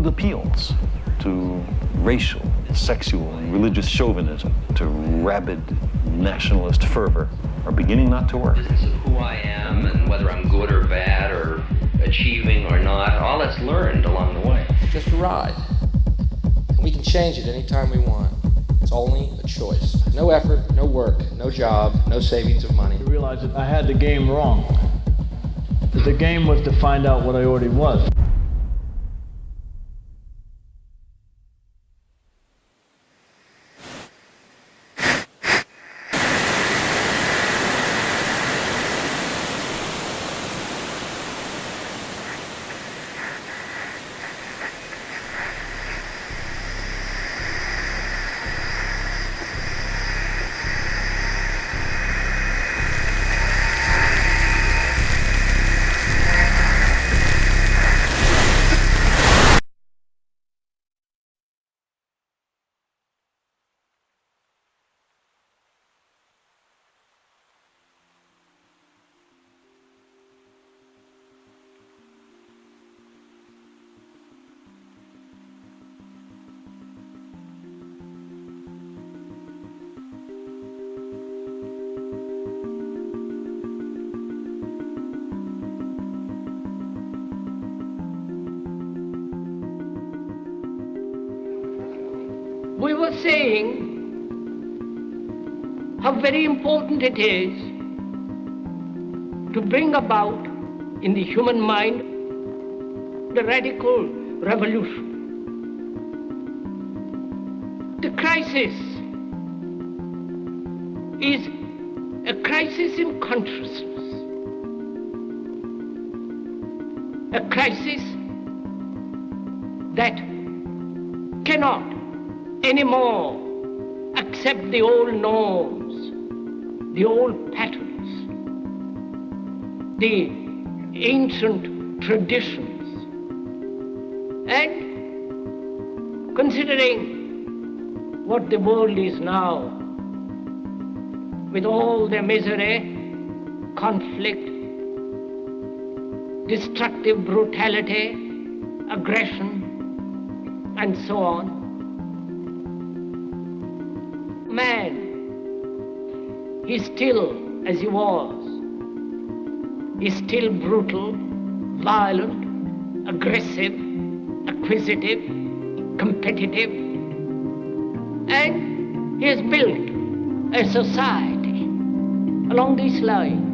crude appeals to racial, sexual, and religious chauvinism, to rabid nationalist fervor, are beginning not to work. Business of who I am and whether I'm good or bad or achieving or not, all that's learned along the way. Just a ride. And we can change it anytime we want. It's only a choice. No effort, no work, no job, no savings of money. I realized that I had the game wrong. That the game was to find out what I already was. We were saying how very important it is to bring about in the human mind the radical revolution. The crisis is a crisis in consciousness, a crisis that cannot anymore accept the old norms, the old patterns, the ancient traditions. And considering what the world is now, with all the misery, conflict, destructive brutality, aggression, and so on, man is still as he was. He's still brutal, violent, aggressive, acquisitive, competitive, and he has built a society along these lines.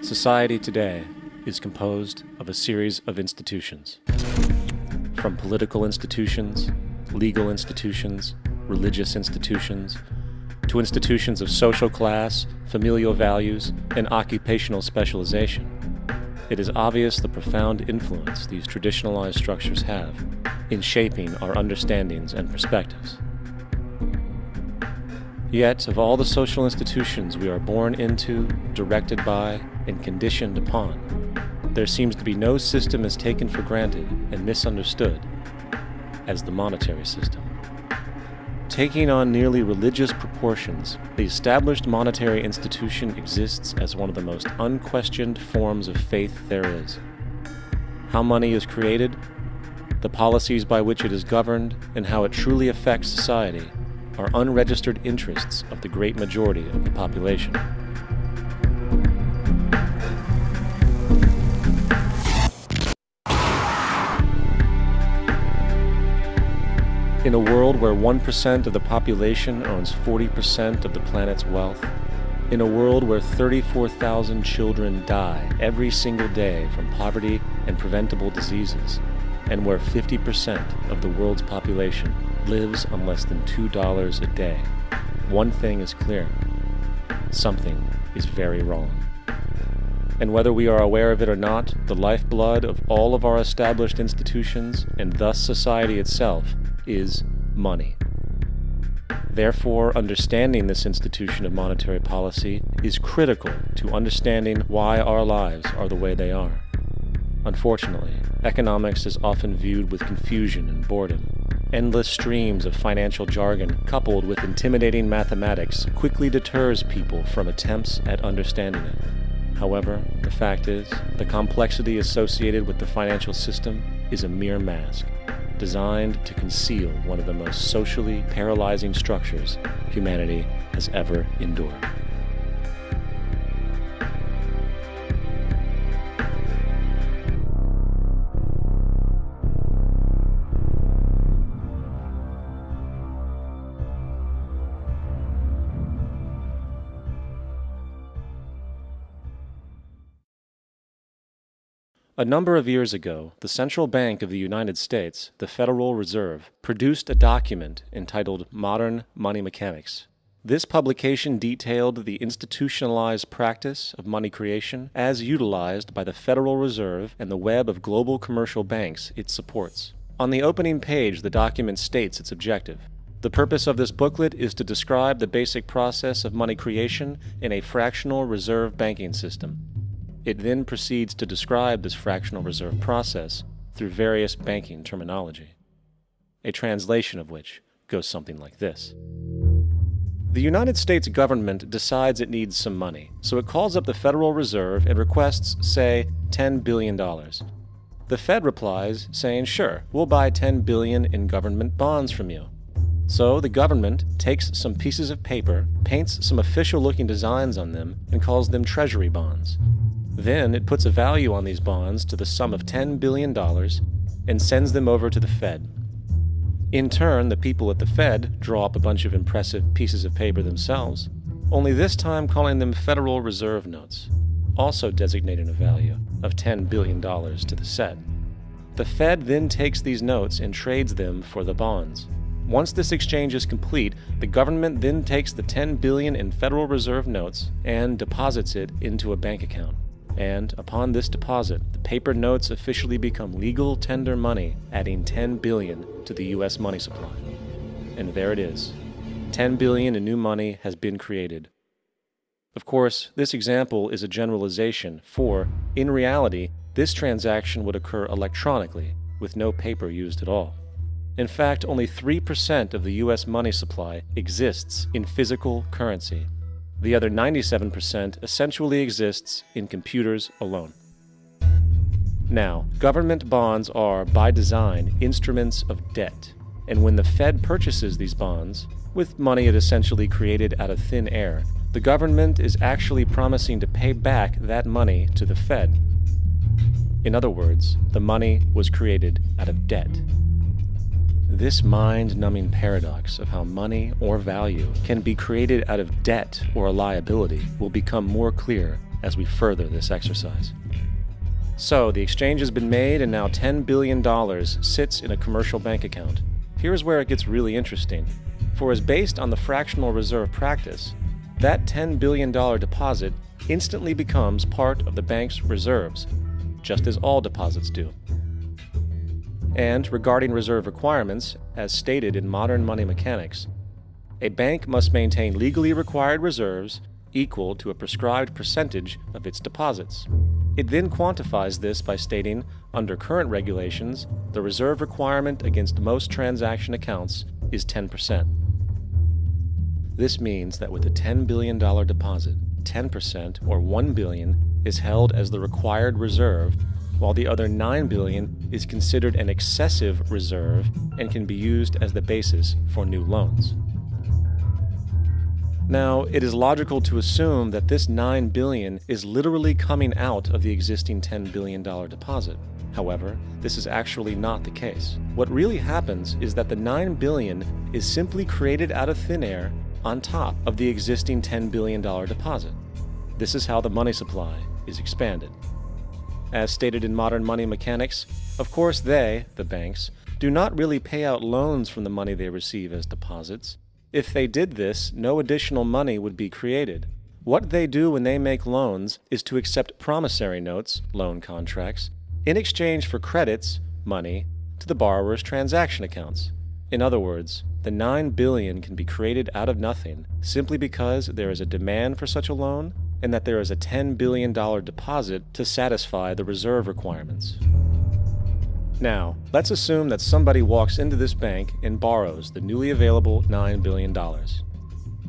Society today is composed of a series of institutions. From political institutions, legal institutions, religious institutions, to institutions of social class, familial values, and occupational specialization. It is obvious the profound influence these traditionalized structures have in shaping our understandings and perspectives. Yet, of all the social institutions we are born into, directed by, and conditioned upon, there seems to be no system as taken for granted and misunderstood as the monetary system. Taking on nearly religious proportions, the established monetary institution exists as one of the most unquestioned forms of faith there is. How money is created, the policies by which it is governed, and how it truly affects society are unregistered interests of the great majority of the population. In a world where 1% of the population owns 40% of the planet's wealth, in a world where 34,000 children die every single day from poverty and preventable diseases, and where 50% of the world's population lives on less than $2 a day, one thing is clear: something is very wrong. And whether we are aware of it or not, the lifeblood of all of our established institutions, and thus society itself, is money. Therefore, understanding this institution of monetary policy is critical to understanding why our lives are the way they are. Unfortunately, economics is often viewed with confusion and boredom. Endless streams of financial jargon coupled with intimidating mathematics quickly deters people from attempts at understanding it. However, the fact is, the complexity associated with the financial system is a mere mask, designed to conceal one of the most socially paralyzing structures humanity has ever endured. A number of years ago, the Central Bank of the United States, the Federal Reserve, produced a document entitled Modern Money Mechanics. This publication detailed the institutionalized practice of money creation as utilized by the Federal Reserve and the web of global commercial banks it supports. On the opening page, the document states its objective. The purpose of this booklet is to describe the basic process of money creation in a fractional reserve banking system. It then proceeds to describe this fractional reserve process through various banking terminology, a translation of which goes something like this. The United States government decides it needs some money, so it calls up the Federal Reserve and requests, say, $10 billion. The Fed replies, saying, sure, we'll buy $10 billion in government bonds from you. So the government takes some pieces of paper, paints some official-looking designs on them, and calls them treasury bonds. Then it puts a value on these bonds to the sum of $10 billion and sends them over to the Fed. In turn, the people at the Fed draw up a bunch of impressive pieces of paper themselves, only this time calling them Federal Reserve notes, also designating a value of $10 billion to the set. The Fed then takes these notes and trades them for the bonds. Once this exchange is complete, the government then takes the $10 billion in Federal Reserve notes and deposits it into a bank account. And upon this deposit, the paper notes officially become legal tender money, adding $10 billion to the U.S. money supply. And there it is. $10 billion in new money has been created. Of course, this example is a generalization, for, in reality, this transaction would occur electronically, with no paper used at all. In fact, only 3% of the U.S. money supply exists in physical currency. The other 97% essentially exists in computers alone. Now, government bonds are, by design, instruments of debt, and when the Fed purchases these bonds, with money it essentially created out of thin air, the government is actually promising to pay back that money to the Fed. In other words, the money was created out of debt. This mind-numbing paradox of how money or value can be created out of debt or a liability will become more clear as we further this exercise. So, the exchange has been made and now $10 billion sits in a commercial bank account. Here's where it gets really interesting. For as based on the fractional reserve practice, that $10 billion deposit instantly becomes part of the bank's reserves, just as all deposits do. And regarding reserve requirements, as stated in Modern Money Mechanics, a bank must maintain legally required reserves equal to a prescribed percentage of its deposits. It then quantifies this by stating, under current regulations, the reserve requirement against most transaction accounts is 10%. This means that with a $10 billion deposit, 10% or $1 billion is held as the required reserve, while the other $9 billion is considered an excessive reserve and can be used as the basis for new loans. Now, it is logical to assume that this $9 billion is literally coming out of the existing $10 billion deposit. However, this is actually not the case. What really happens is that the $9 billion is simply created out of thin air on top of the existing $10 billion deposit. This is how the money supply is expanded. As stated in modern money mechanics, of course they, the banks, do not really pay out loans from the money they receive as deposits. If they did this, no additional money would be created. What they do when they make loans is to accept promissory notes, loan contracts, in exchange for credits, money, to the borrower's transaction accounts. In other words, the $9 billion can be created out of nothing simply because there is a demand for such a loan and that there is a $10 billion deposit to satisfy the reserve requirements. Now, let's assume that somebody walks into this bank and borrows the newly available $9 billion.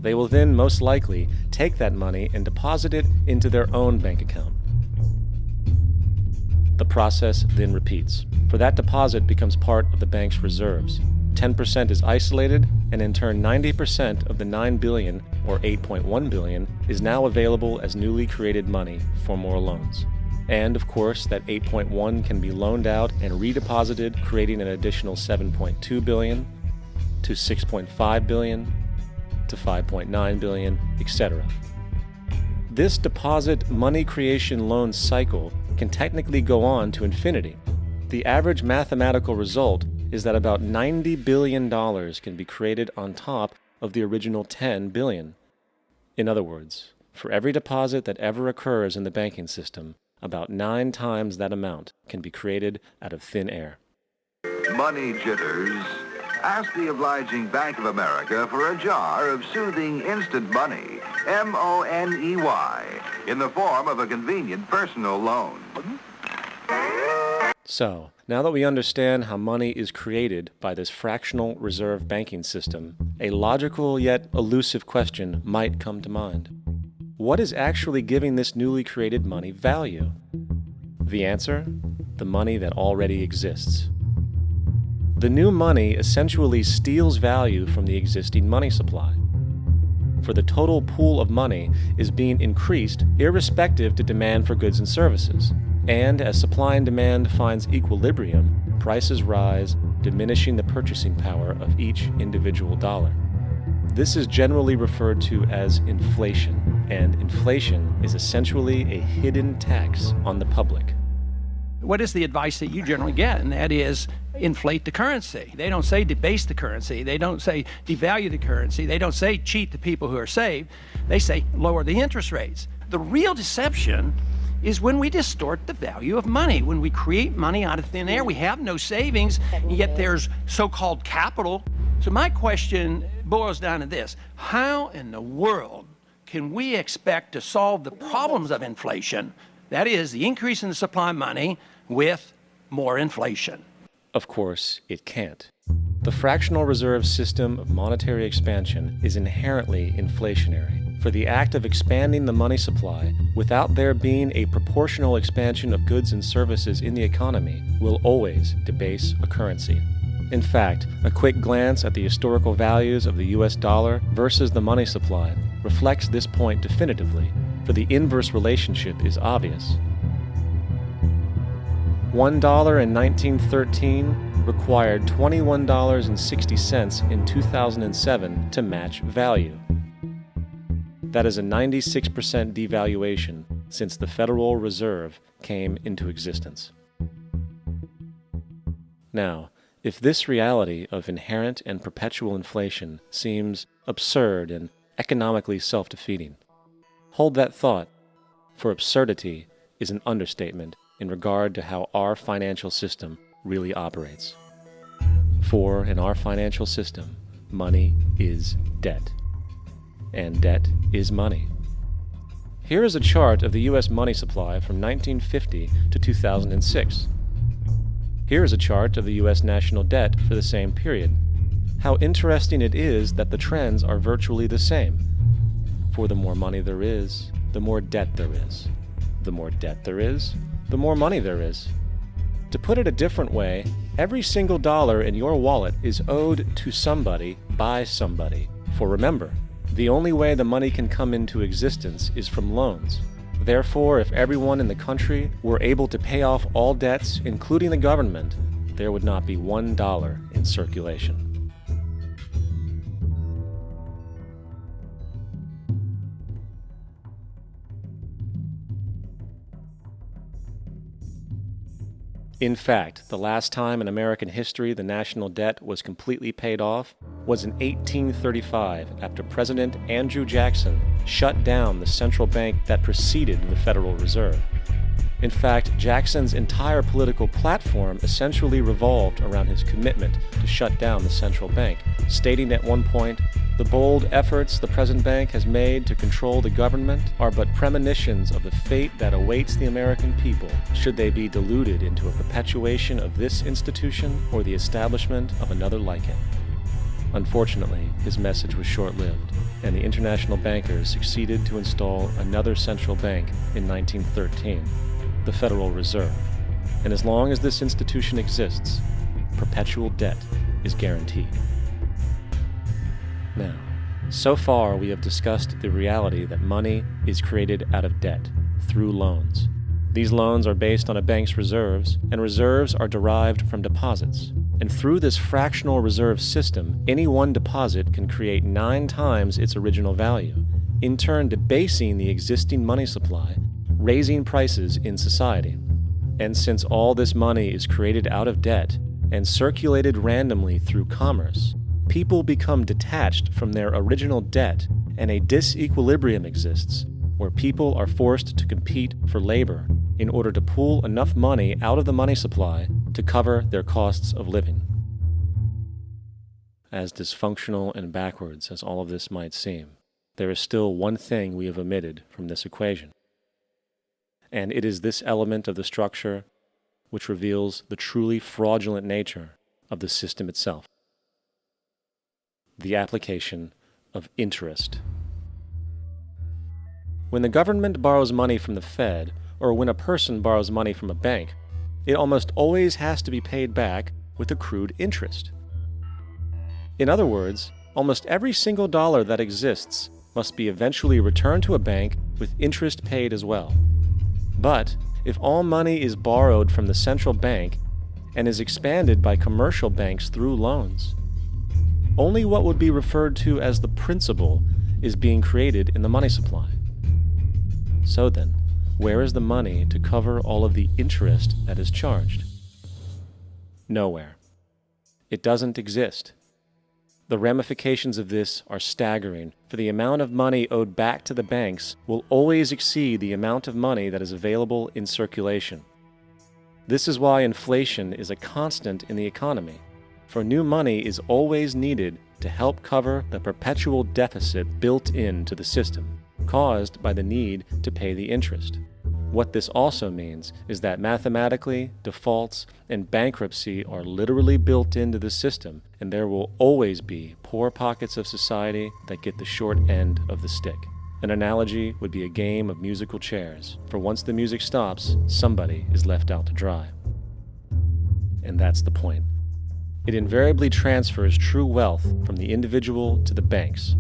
They will then most likely take that money and deposit it into their own bank account. The process then repeats, for that deposit becomes part of the bank's reserves. 10% is isolated, and in turn 90% of the $9 billion, or $8.1 billion, is now available as newly created money for more loans. And of course, that 8.1 can be loaned out and redeposited, creating an additional 7.2 billion to 6.5 billion to 5.9 billion, etc. This deposit money creation loan cycle can technically go on to infinity. The average mathematical result is that about $90 billion can be created on top of the original $10 billion. In other words, for every deposit that ever occurs in the banking system, about 9 times that amount can be created out of thin air. Money jitters. Ask the obliging Bank of America for a jar of soothing instant money, M-O-N-E-Y, in the form of a convenient personal loan. So, now that we understand how money is created by this fractional reserve banking system, a logical yet elusive question might come to mind. What is actually giving this newly created money value? The answer? The money that already exists. The new money essentially steals value from the existing money supply. For the total pool of money is being increased irrespective to demand for goods and services. And as supply and demand finds equilibrium, prices rise, diminishing the purchasing power of each individual dollar. This is generally referred to as inflation, and inflation is essentially a hidden tax on the public. What is the advice that you generally get? And that is inflate the currency. They don't say debase the currency. They don't say devalue the currency. They don't say cheat the people who are saved. They say lower the interest rates. The real deception is when we distort the value of money. When we create money out of thin air, we have no savings, and yet there's so-called capital. So my question boils down to this: how in the world can we expect to solve the problems of inflation, that is, the increase in the supply of money, with more inflation? Of course, it can't. The fractional reserve system of monetary expansion is inherently inflationary. For the act of expanding the money supply without there being a proportional expansion of goods and services in the economy will always debase a currency. In fact, a quick glance at the historical values of the US dollar versus the money supply reflects this point definitively, for the inverse relationship is obvious. $1 in 1913 required $21.60 in 2007 to match value. That is a 96% devaluation since the Federal Reserve came into existence. Now, if this reality of inherent and perpetual inflation seems absurd and economically self-defeating, hold that thought, for absurdity is an understatement in regard to how our financial system really operates. For in our financial system, money is debt, and debt is money. Here is a chart of the U.S. money supply from 1950 to 2006. Here is a chart of the U.S. national debt for the same period. How interesting it is that the trends are virtually the same. For the more money there is, the more debt there is. The more debt there is, the more money there is. To put it a different way, every single dollar in your wallet is owed to somebody by somebody. For remember, the only way the money can come into existence is from loans. Therefore, if everyone in the country were able to pay off all debts, including the government, there would not be $1 in circulation. In fact, the last time in American history the national debt was completely paid off was in 1835 after President Andrew Jackson shut down the central bank that preceded the Federal Reserve. In fact, Jackson's entire political platform essentially revolved around his commitment to shut down the central bank, stating at one point, "The bold efforts the present bank has made to control the government are but premonitions of the fate that awaits the American people should they be deluded into a perpetuation of this institution or the establishment of another like it." Unfortunately, his message was short-lived, and the international bankers succeeded to install another central bank in 1913, the Federal Reserve. And as long as this institution exists, perpetual debt is guaranteed. Now, so far we have discussed the reality that money is created out of debt, through loans. These loans are based on a bank's reserves, and reserves are derived from deposits. And through this fractional reserve system, any one deposit can create 9 times its original value, in turn debasing the existing money supply, raising prices in society. And since all this money is created out of debt and circulated randomly through commerce, people become detached from their original debt, and a disequilibrium exists where people are forced to compete for labor in order to pull enough money out of the money supply to cover their costs of living. As dysfunctional and backwards as all of this might seem, there is still one thing we have omitted from this equation. And it is this element of the structure which reveals the truly fraudulent nature of the system itself: the application of interest. When the government borrows money from the Fed, or when a person borrows money from a bank, it almost always has to be paid back with accrued interest. In other words, almost every single dollar that exists must be eventually returned to a bank with interest paid as well. But if all money is borrowed from the central bank and is expanded by commercial banks through loans, only what would be referred to as the principal is being created in the money supply. So then, where is the money to cover all of the interest that is charged? Nowhere. It doesn't exist. The ramifications of this are staggering, for the amount of money owed back to the banks will always exceed the amount of money that is available in circulation. This is why inflation is a constant in the economy, for new money is always needed to help cover the perpetual deficit built into the system, caused by the need to pay the interest. What this also means is that mathematically, defaults and bankruptcy are literally built into the system, and there will always be poor pockets of society that get the short end of the stick. An analogy would be a game of musical chairs, for once the music stops, somebody is left out to dry. And that's the point. It invariably transfers true wealth from the individual to the banks.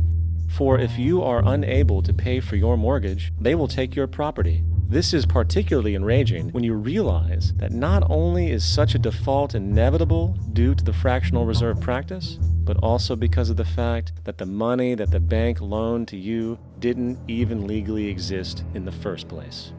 For if you are unable to pay for your mortgage, they will take your property. This is particularly enraging when you realize that not only is such a default inevitable due to the fractional reserve practice, but also because of the fact that the money that the bank loaned to you didn't even legally exist in the first place.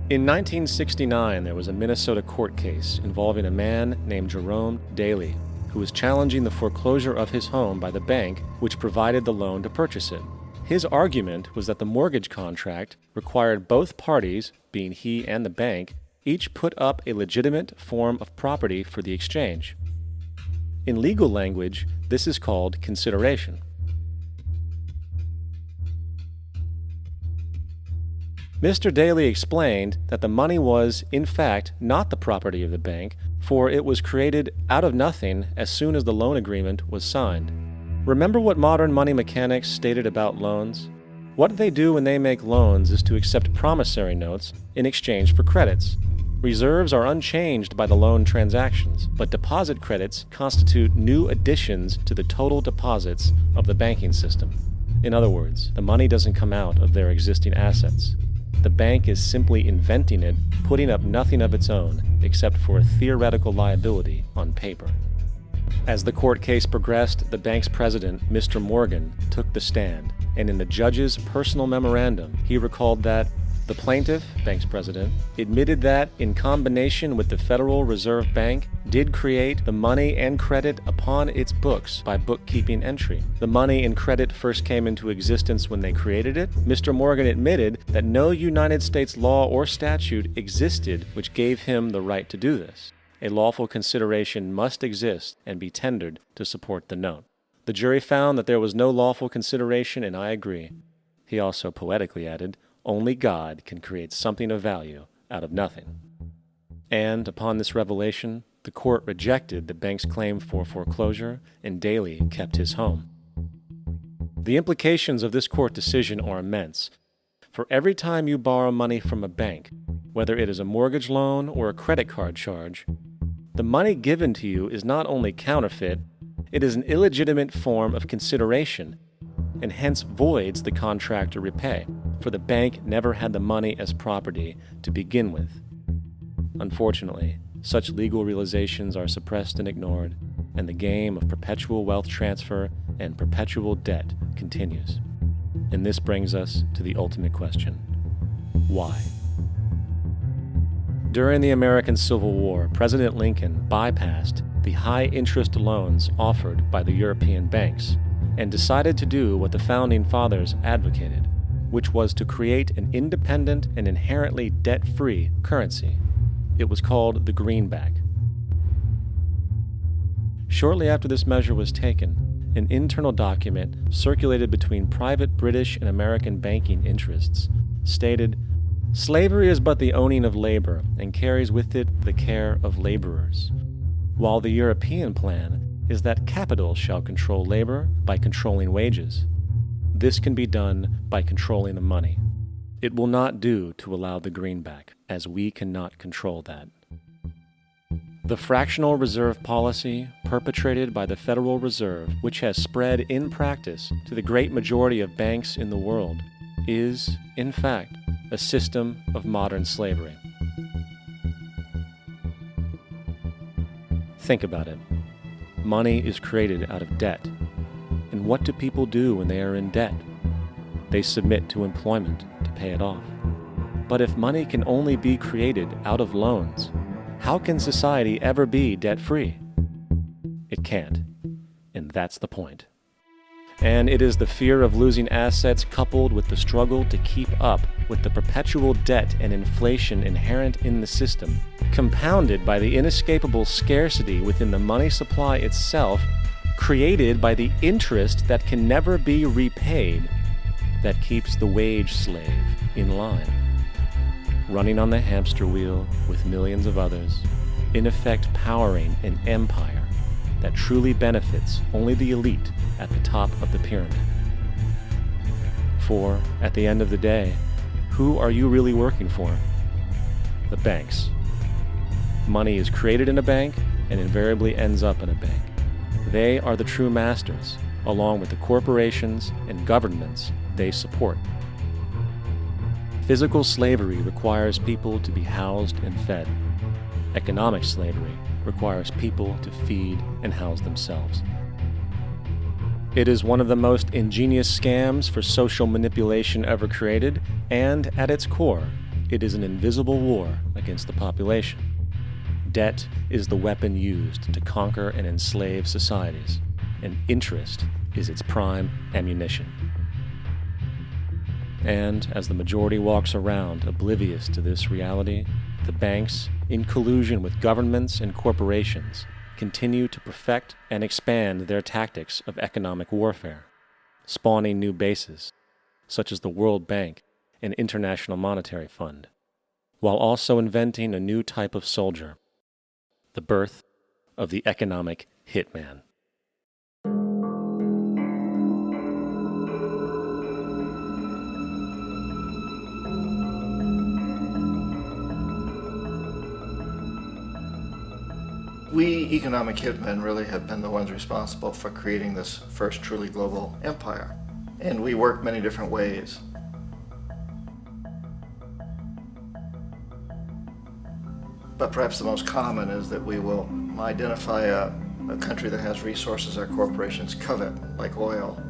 In 1969, there was a Minnesota court case involving a man named Jerome Daley, who was challenging the foreclosure of his home by the bank which provided the loan to purchase it. His argument was that the mortgage contract required both parties, being he and the bank, each put up a legitimate form of property for the exchange. In legal language, this is called consideration. Mr. Daley explained that the money was, in fact, not the property of the bank, for it was created out of nothing as soon as the loan agreement was signed. Remember what modern money mechanics stated about loans? What they do when they make loans is to accept promissory notes in exchange for credits. Reserves are unchanged by the loan transactions, but deposit credits constitute new additions to the total deposits of the banking system. In other words, the money doesn't come out of their existing assets. the bank is simply inventing it, putting up nothing of its own except for a theoretical liability on paper. As the court case progressed, the bank's president, Mr. Morgan, took the stand, and in the judge's personal memorandum, he recalled that the plaintiff, bank's president, admitted that, in combination with the Federal Reserve Bank, did create the money and credit upon its books by bookkeeping entry. The money and credit first came into existence when they created it. Mr. Morgan admitted that no United States law or statute existed which gave him the right to do this. A lawful consideration must exist and be tendered to support the note. The jury found that there was no lawful consideration, and I agree. He also poetically added, "Only God can create something of value out of nothing." And upon this revelation, the court rejected the bank's claim for foreclosure, and Daley kept his home. The implications of this court decision are immense. For every time you borrow money from a bank, whether it is a mortgage loan or a credit card charge, the money given to you is not only counterfeit, it is an illegitimate form of consideration, and hence voids the contract to repay, for the bank never had the money as property to begin with. Unfortunately, such legal realizations are suppressed and ignored, and the game of perpetual wealth transfer and perpetual debt continues. And this brings us to the ultimate question: why? During the American Civil War, President Lincoln bypassed the high-interest loans offered by the European banks and decided to do what the Founding Fathers advocated, which was to create an independent and inherently debt-free currency. It was called the greenback. Shortly after this measure was taken, an internal document circulated between private British and American banking interests stated, "Slavery is but the owning of labor, and carries with it the care of laborers, while the European plan is that capital shall control labor by controlling wages. This can be done by controlling the money. It will not do to allow the greenback, as we cannot control that." The fractional reserve policy perpetrated by the Federal Reserve, which has spread in practice to the great majority of banks in the world, is, in fact, a system of modern slavery. Think about it. Money is created out of debt. And what do people do when they are in debt? They submit to employment to pay it off. But if money can only be created out of loans, how can society ever be debt-free? It can't. And that's the point. And it is the fear of losing assets coupled with the struggle to keep up with the perpetual debt and inflation inherent in the system, compounded by the inescapable scarcity within the money supply itself, created by the interest that can never be repaid, that keeps the wage slave in line, running on the hamster wheel with millions of others, in effect powering an empire that truly benefits only the elite at the top of the pyramid. For, at the end of the day, who are you really working for? The banks. Money is created in a bank and invariably ends up in a bank. They are the true masters, along with the corporations and governments they support. Physical slavery requires people to be housed and fed. Economic slavery requires people to feed and house themselves. It is one of the most ingenious scams for social manipulation ever created, and at its core, it is an invisible war against the population. Debt is the weapon used to conquer and enslave societies, and interest is its prime ammunition. And as the majority walks around oblivious to this reality, the banks, in collusion with governments and corporations, continue to perfect and expand their tactics of economic warfare, spawning new bases, such as the World Bank and International Monetary Fund, while also inventing a new type of soldier, the birth of the economic hitman. We economic hitmen really have been the ones responsible for creating this first truly global empire. And we work many different ways. But perhaps the most common is that we will identify a country that has resources our corporations covet, like oil,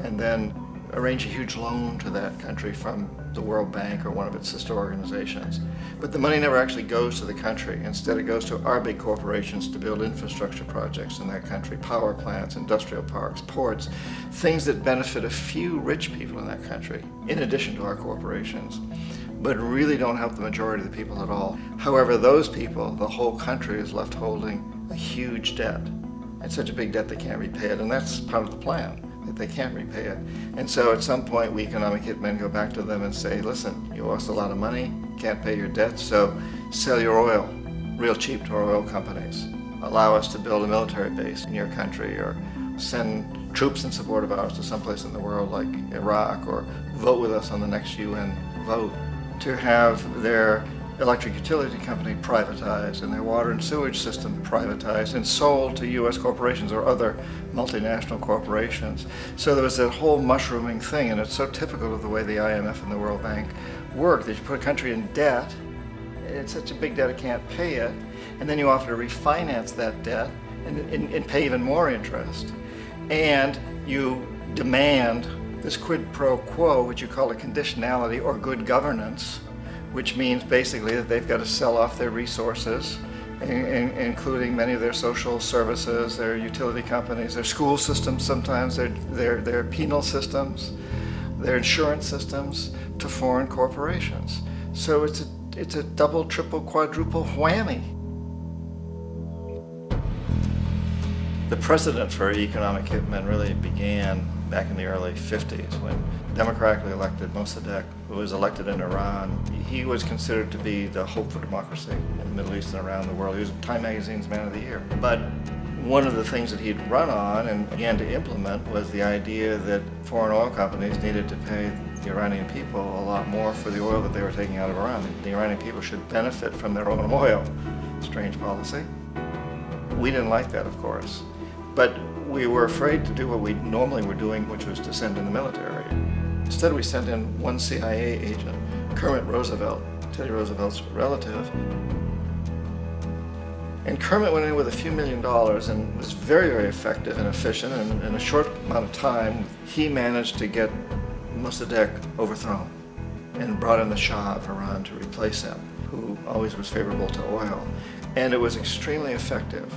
and then arrange a huge loan to that country from the World Bank or one of its sister organizations. But the money never actually goes to the country. Instead, it goes to our big corporations to build infrastructure projects in that country, power plants, industrial parks, ports, things that benefit a few rich people in that country, in addition to our corporations, but really don't help the majority of the people at all. However, those people, the whole country is left holding a huge debt. It's such a big debt they can't repay it, and that's part of the plan, that they can't repay it. And so at some point, we economic hitmen go back to them and say, listen, you owe us a lot of money, can't pay your debts, so sell your oil real cheap to our oil companies. Allow us to build a military base in your country, or send troops in support of ours to someplace in the world like Iraq, or vote with us on the next UN vote. To have their electric utility company privatized and their water and sewage system privatized and sold to U.S. corporations or other multinational corporations. So there was that whole mushrooming thing, and it's so typical of the way the IMF and the World Bank work, that you put a country in debt, it's such a big debt it can't pay it, and then you offer to refinance that debt and pay even more interest. And you demand this quid pro quo, which you call a conditionality or good governance, which means basically that they've got to sell off their resources, including many of their social services, their utility companies, their school systems sometimes, their penal systems, their insurance systems, to foreign corporations. So it's a double, triple, quadruple whammy. The precedent for economic hitmen really began back in the early 50s when democratically elected Mossadegh, who was elected in Iran, he was considered to be the hope for democracy in the Middle East and around the world. He was Time Magazine's Man of the Year. But one of the things that he'd run on and began to implement was the idea that foreign oil companies needed to pay the Iranian people a lot more for the oil that they were taking out of Iran. The Iranian people should benefit from their own oil. Strange policy. We didn't like that, of course. But we were afraid to do what we normally were doing, which was to send in the military. Instead, we sent in one CIA agent, Kermit Roosevelt, Teddy Roosevelt's relative. And Kermit went in with a few $1 million and was very, very effective and efficient. And in a short amount of time, he managed to get Mossadegh overthrown and brought in the Shah of Iran to replace him, who always was favorable to oil. And it was extremely effective.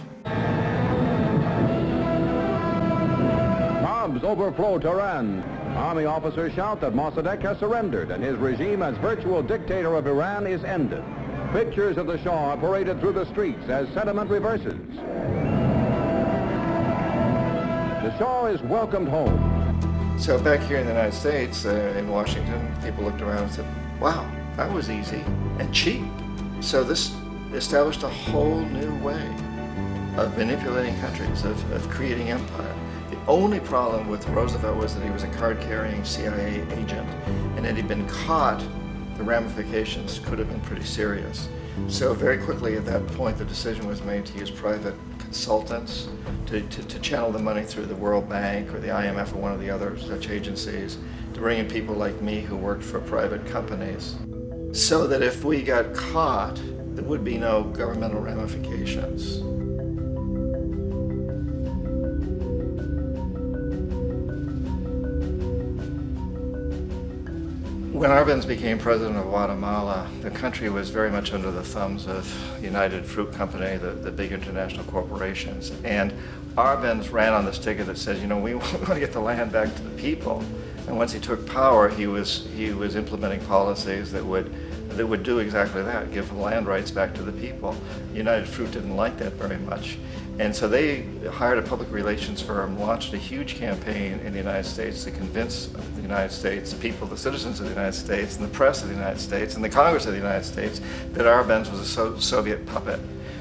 Bombs overflow Tehran. Army officers shout that Mossadegh has surrendered and his regime as virtual dictator of Iran is ended. Pictures of the Shah are paraded through the streets as sentiment reverses. The Shah is welcomed home. So back here in the United States, in Washington, people looked around and said, wow, that was easy and cheap. So this established a whole new way of manipulating countries, of creating empire. The only problem with Roosevelt was that he was a card-carrying CIA agent, and had he been caught, the ramifications could have been pretty serious. So very quickly at that point, the decision was made to use private consultants to channel the money through the World Bank or the IMF or one of the other such agencies, to bring in people like me who worked for private companies, so that if we got caught, there would be no governmental ramifications. When Arbenz became president of Guatemala, the country was very much under the thumbs of United Fruit Company, the big international corporations. And Arbenz ran on this ticket that said, you know, we want to get the land back to the people. And once he took power, he was implementing policies that would do exactly that, give land rights back to the people. United Fruit didn't like that very much. And so they hired a public relations firm, launched a huge campaign in the United States to convince the United States people, the citizens of the United States, and the press of the United States, and the Congress of the United States, that Arbenz was a Soviet puppet,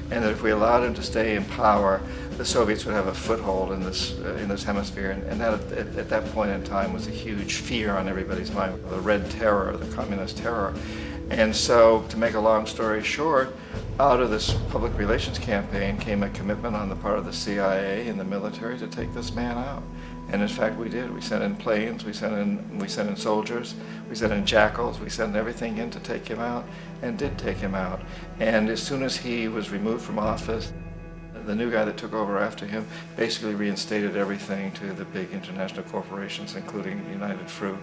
and that if we allowed him to stay in power, the Soviets would have a foothold in this hemisphere. And that at that point in time was a huge fear on everybody's mind, the Red Terror, the Communist Terror. And so, to make a long story short, Out of this public relations campaign came a commitment on the part of the CIA and the military to take this man out. And in fact, we did. We sent in planes, we sent in soldiers, we sent in jackals, we sent everything in to take him out, and did take him out. And as soon as he was removed from office, the new guy that took over after him basically reinstated everything to the big international corporations, including United Fruit.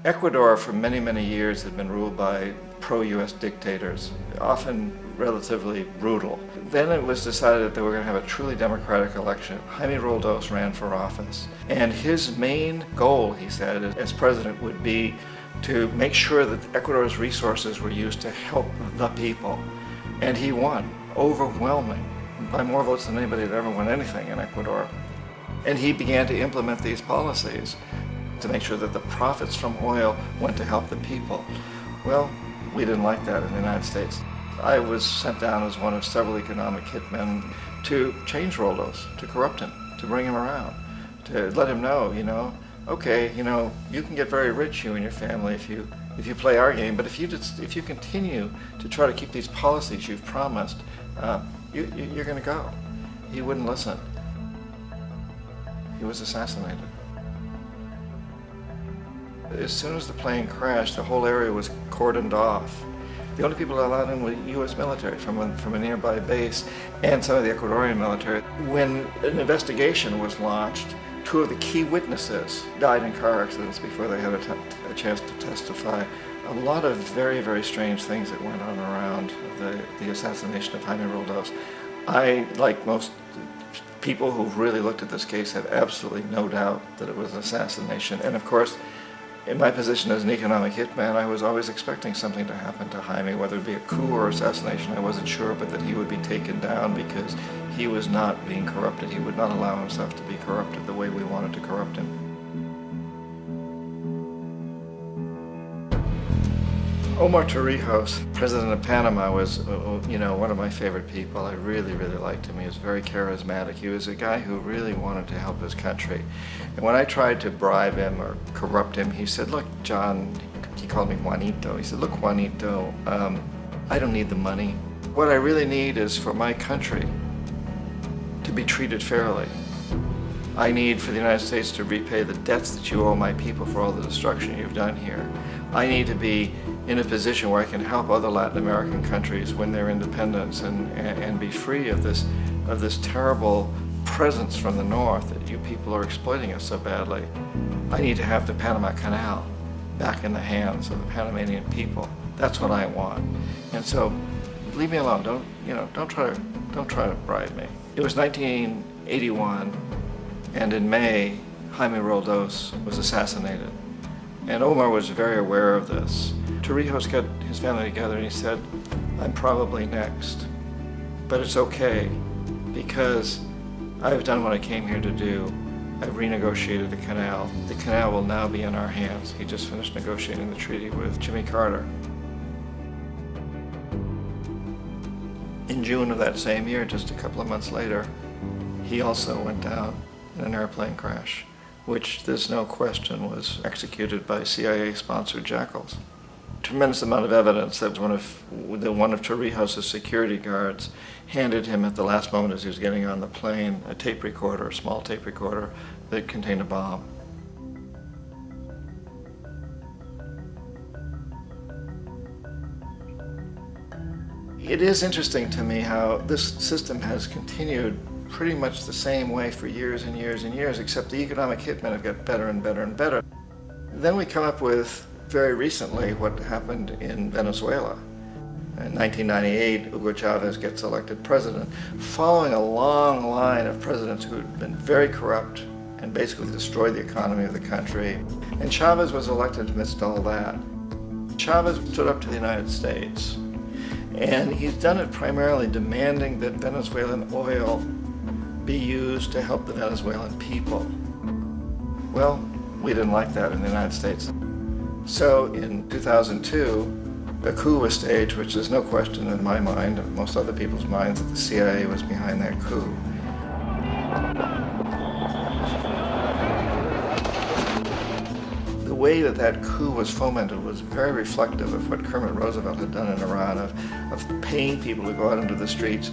Ecuador for many, many years had been ruled by pro-US dictators, often relatively brutal. Then it was decided that they were going to have a truly democratic election. Jaime Roldos ran for office, and his main goal, he said, as president would be to make sure that Ecuador's resources were used to help the people. And he won, overwhelming, by more votes than anybody had ever won anything in Ecuador. And he began to implement these policies to make sure that the profits from oil went to help the people. Well, we didn't like that in the United States. I was sent down as one of several economic hitmen to change Roldos, to corrupt him, to bring him around, to let him know, okay, you can get very rich, you and your family, if you play our game, but if you continue to try to keep these policies you've promised, you're going to go. He wouldn't listen. He was assassinated. As soon as the plane crashed, the whole area was cordoned off. The only people allowed in were U.S. military from a nearby base and some of the Ecuadorian military. When an investigation was launched, 2 of the key witnesses died in car accidents before they had a chance to testify. A lot of very, very strange things that went on around the assassination of Jaime Roldos. I, like most people who've really looked at this case, have absolutely no doubt that it was an assassination. And of course, in my position as an economic hitman, I was always expecting something to happen to Jaime, whether it be a coup or assassination, I wasn't sure, but that he would be taken down because he was not being corrupted. He would not allow himself to be corrupted the way we wanted to corrupt him. Omar Torrijos, president of Panama, was, one of my favorite people. I really, really liked him. He was very charismatic. He was a guy who really wanted to help his country. And when I tried to bribe him or corrupt him, he said, look, John, he called me Juanito. He said, look, Juanito, I don't need the money. What I really need is for my country to be treated fairly. I need for the United States to repay the debts that you owe my people for all the destruction you've done here. I need to be in a position where I can help other Latin American countries win their independence and be free of this terrible presence from the north that you people are exploiting us so badly. I need to have the Panama Canal back in the hands of the Panamanian people. That's what I want. And so, leave me alone. Don't try to bribe me. It was 1981, and in May, Jaime Roldos was assassinated. And Omar was very aware of this. Torrijos got his family together and he said, I'm probably next, but it's okay because I've done what I came here to do. I've renegotiated the canal. The canal will now be in our hands. He just finished negotiating the treaty with Jimmy Carter. In June of that same year, just a couple of months later, he also went down in an airplane crash, which there's no question was executed by CIA-sponsored jackals. Tremendous amount of evidence that one of Torrijos' security guards handed him at the last moment as he was getting on the plane a tape recorder, a small tape recorder that contained a bomb. It is interesting to me how this system has continued pretty much the same way for years and years and years, except the economic hitmen have got better and better and better. Then we come up with, very recently, what happened in Venezuela. In 1998, Hugo Chavez gets elected president, following a long line of presidents who had been very corrupt and basically destroyed the economy of the country. And Chavez was elected amidst all that. Chavez stood up to the United States, and he's done it primarily demanding that Venezuelan oil be used to help the Venezuelan people. Well, we didn't like that in the United States. So in 2002, a coup was staged, which there's no question in my mind, and most other people's minds, that the CIA was behind that coup. The way that that coup was fomented was very reflective of what Kermit Roosevelt had done in Iran, of paying people to go out into the streets,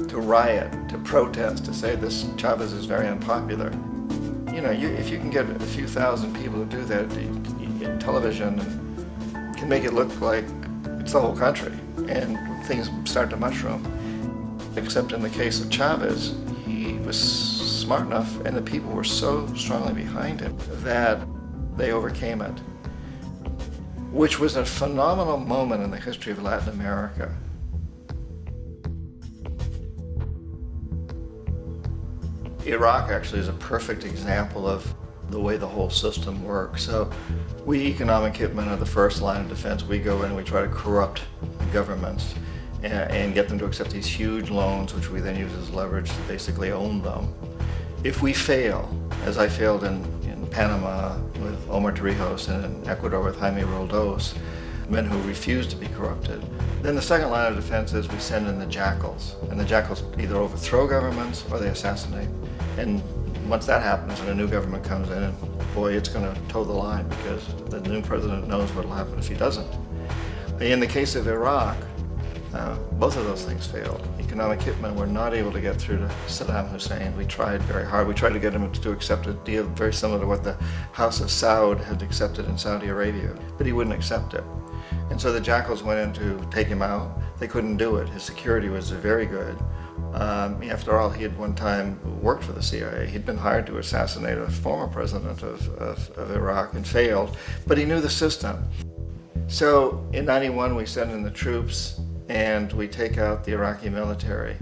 to riot, to protest, to say this Chavez is very unpopular. You know, if you can get a few thousand people to do that in television, and can make it look like it's the whole country, and things start to mushroom. Except in the case of Chavez, he was smart enough, and the people were so strongly behind him that they overcame it, which was a phenomenal moment in the history of Latin America. Iraq actually is a perfect example of the way the whole system works. So we economic hitmen are the first line of defense. We go in and we try to corrupt governments and get them to accept these huge loans, which we then use as leverage to basically own them. If we fail, as I failed in Panama with Omar Torrijos and in Ecuador with Jaime Roldos, men who refused to be corrupted, then the second line of defense is we send in the jackals. And the jackals either overthrow governments or they assassinate. And once that happens and a new government comes in, and boy, it's going to toe the line, because the new president knows what will happen if he doesn't. In the case of Iraq, both of those things failed. Economic hitmen were not able to get through to Saddam Hussein. We tried very hard. We tried to get him to accept a deal very similar to what the House of Saud had accepted in Saudi Arabia, but he wouldn't accept it. And so the jackals went in to take him out. They couldn't do it. His security was very good. After all, he had one time worked for the CIA. He'd been hired to assassinate a former president of Iraq and failed, but he knew the system. So in '91, we send in the troops and we take out the Iraqi military.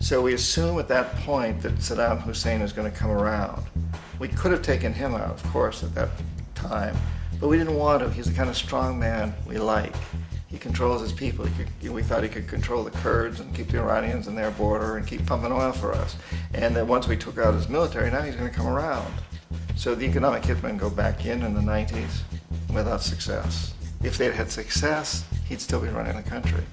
So we assume at that point that Saddam Hussein is going to come around. We could have taken him out, of course, at that time, but we didn't want to. He's the kind of strong man we like. He controls his people. We thought he could control the Kurds and keep the Iranians in their border and keep pumping oil for us. And that once we took out his military, now he's going to come around. So the economic hitmen go back in the 90s without success. If they'd had success, he'd still be running the country.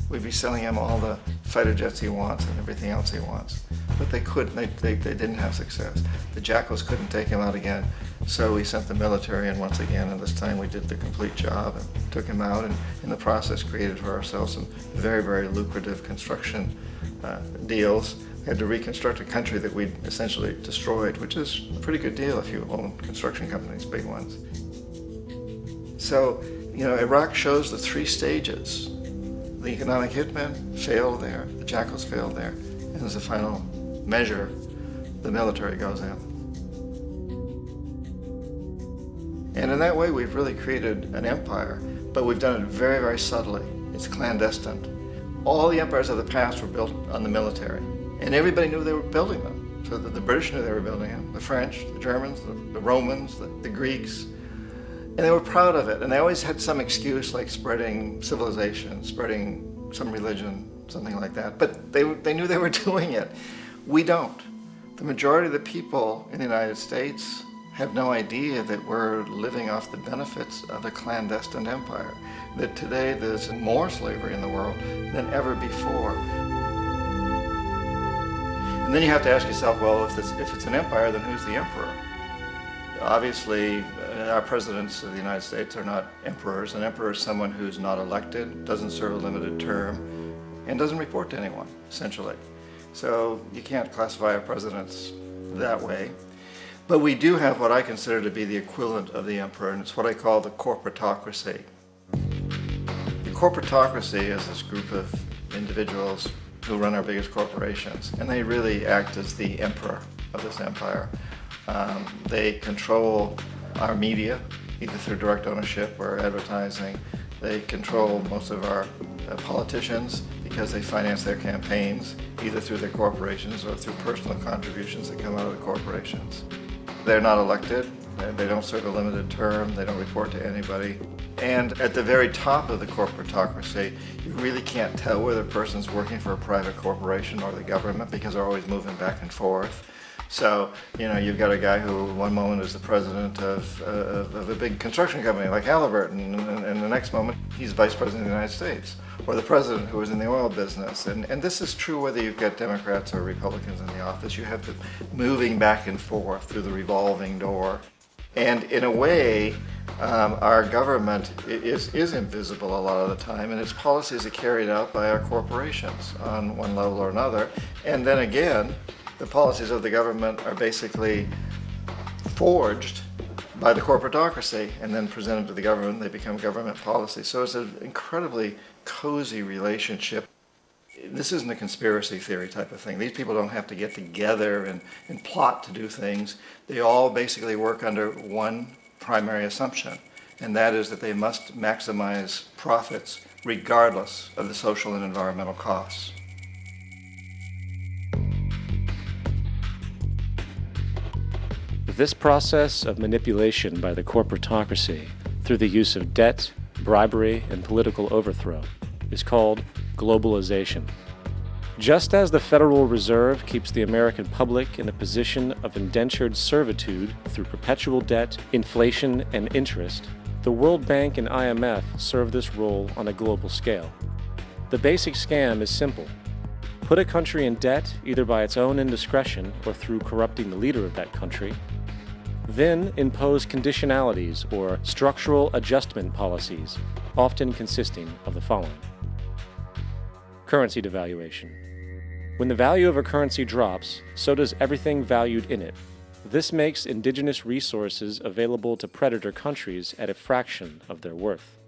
We'd be selling him all the fighter jets he wants and everything else he wants. But they couldn't, they didn't have success. The jackals couldn't take him out again, so we sent the military in once again, and this time we did the complete job and took him out, and in the process created for ourselves some very, very lucrative construction deals. We had to reconstruct a country that we'd essentially destroyed, which is a pretty good deal if you own construction companies, big ones. So, you know, Iraq shows the three stages. The economic hitmen failed there, the jackals failed there, and as a final measure, the military goes in. And in that way, we've really created an empire, but we've done it very, very subtly. It's clandestine. All the empires of the past were built on the military, and everybody knew they were building them. So the British knew they were building them, the French, the Germans, the Romans, the Greeks. And they were proud of it, and they always had some excuse, like spreading civilization, spreading some religion, something like that. But they knew they were doing it. We don't. The majority of the people in the United States have no idea that we're living off the benefits of a clandestine empire, that today there's more slavery in the world than ever before. And then you have to ask yourself, well, if it's an empire, then who's the emperor? Obviously, our presidents of the United States are not emperors. An emperor is someone who's not elected, doesn't serve a limited term, and doesn't report to anyone, essentially. So you can't classify our presidents that way. But we do have what I consider to be the equivalent of the emperor, and it's what I call the corporatocracy. The corporatocracy is this group of individuals who run our biggest corporations, and they really act as the emperor of this empire. They control our media, either through direct ownership or advertising. They control most of our politicians because they finance their campaigns, either through their corporations or through personal contributions that come out of the corporations. They're not elected, they don't serve a limited term, they don't report to anybody. And at the very top of the corporatocracy, you really can't tell whether a person's working for a private corporation or the government because they're always moving back and forth. So, you know, you've got a guy who one moment is the president of a big construction company like Halliburton, and the next moment he's vice president of the United States, or the president who was in the oil business. And this is true whether you've got Democrats or Republicans in the office. You have the moving back and forth through the revolving door. And in a way, our government is invisible a lot of the time, and its policies are carried out by our corporations on one level or another. And then again, the policies of the government are basically forged by the corporatocracy and then presented to the government. They become government policy. So it's an incredibly cozy relationship. This isn't a conspiracy theory type of thing. These people don't have to get together and plot to do things. They all basically work under one primary assumption, and that is that they must maximize profits regardless of the social and environmental costs. This process of manipulation by the corporatocracy through the use of debt, bribery, and political overthrow is called globalization. Just as the Federal Reserve keeps the American public in a position of indentured servitude through perpetual debt, inflation, and interest, the World Bank and IMF serve this role on a global scale. The basic scam is simple. Put a country in debt either by its own indiscretion or through corrupting the leader of that country, then impose conditionalities or structural adjustment policies, often consisting of the following. Currency devaluation. When the value of a currency drops, so does everything valued in it. This makes indigenous resources available to predator countries at a fraction of their worth.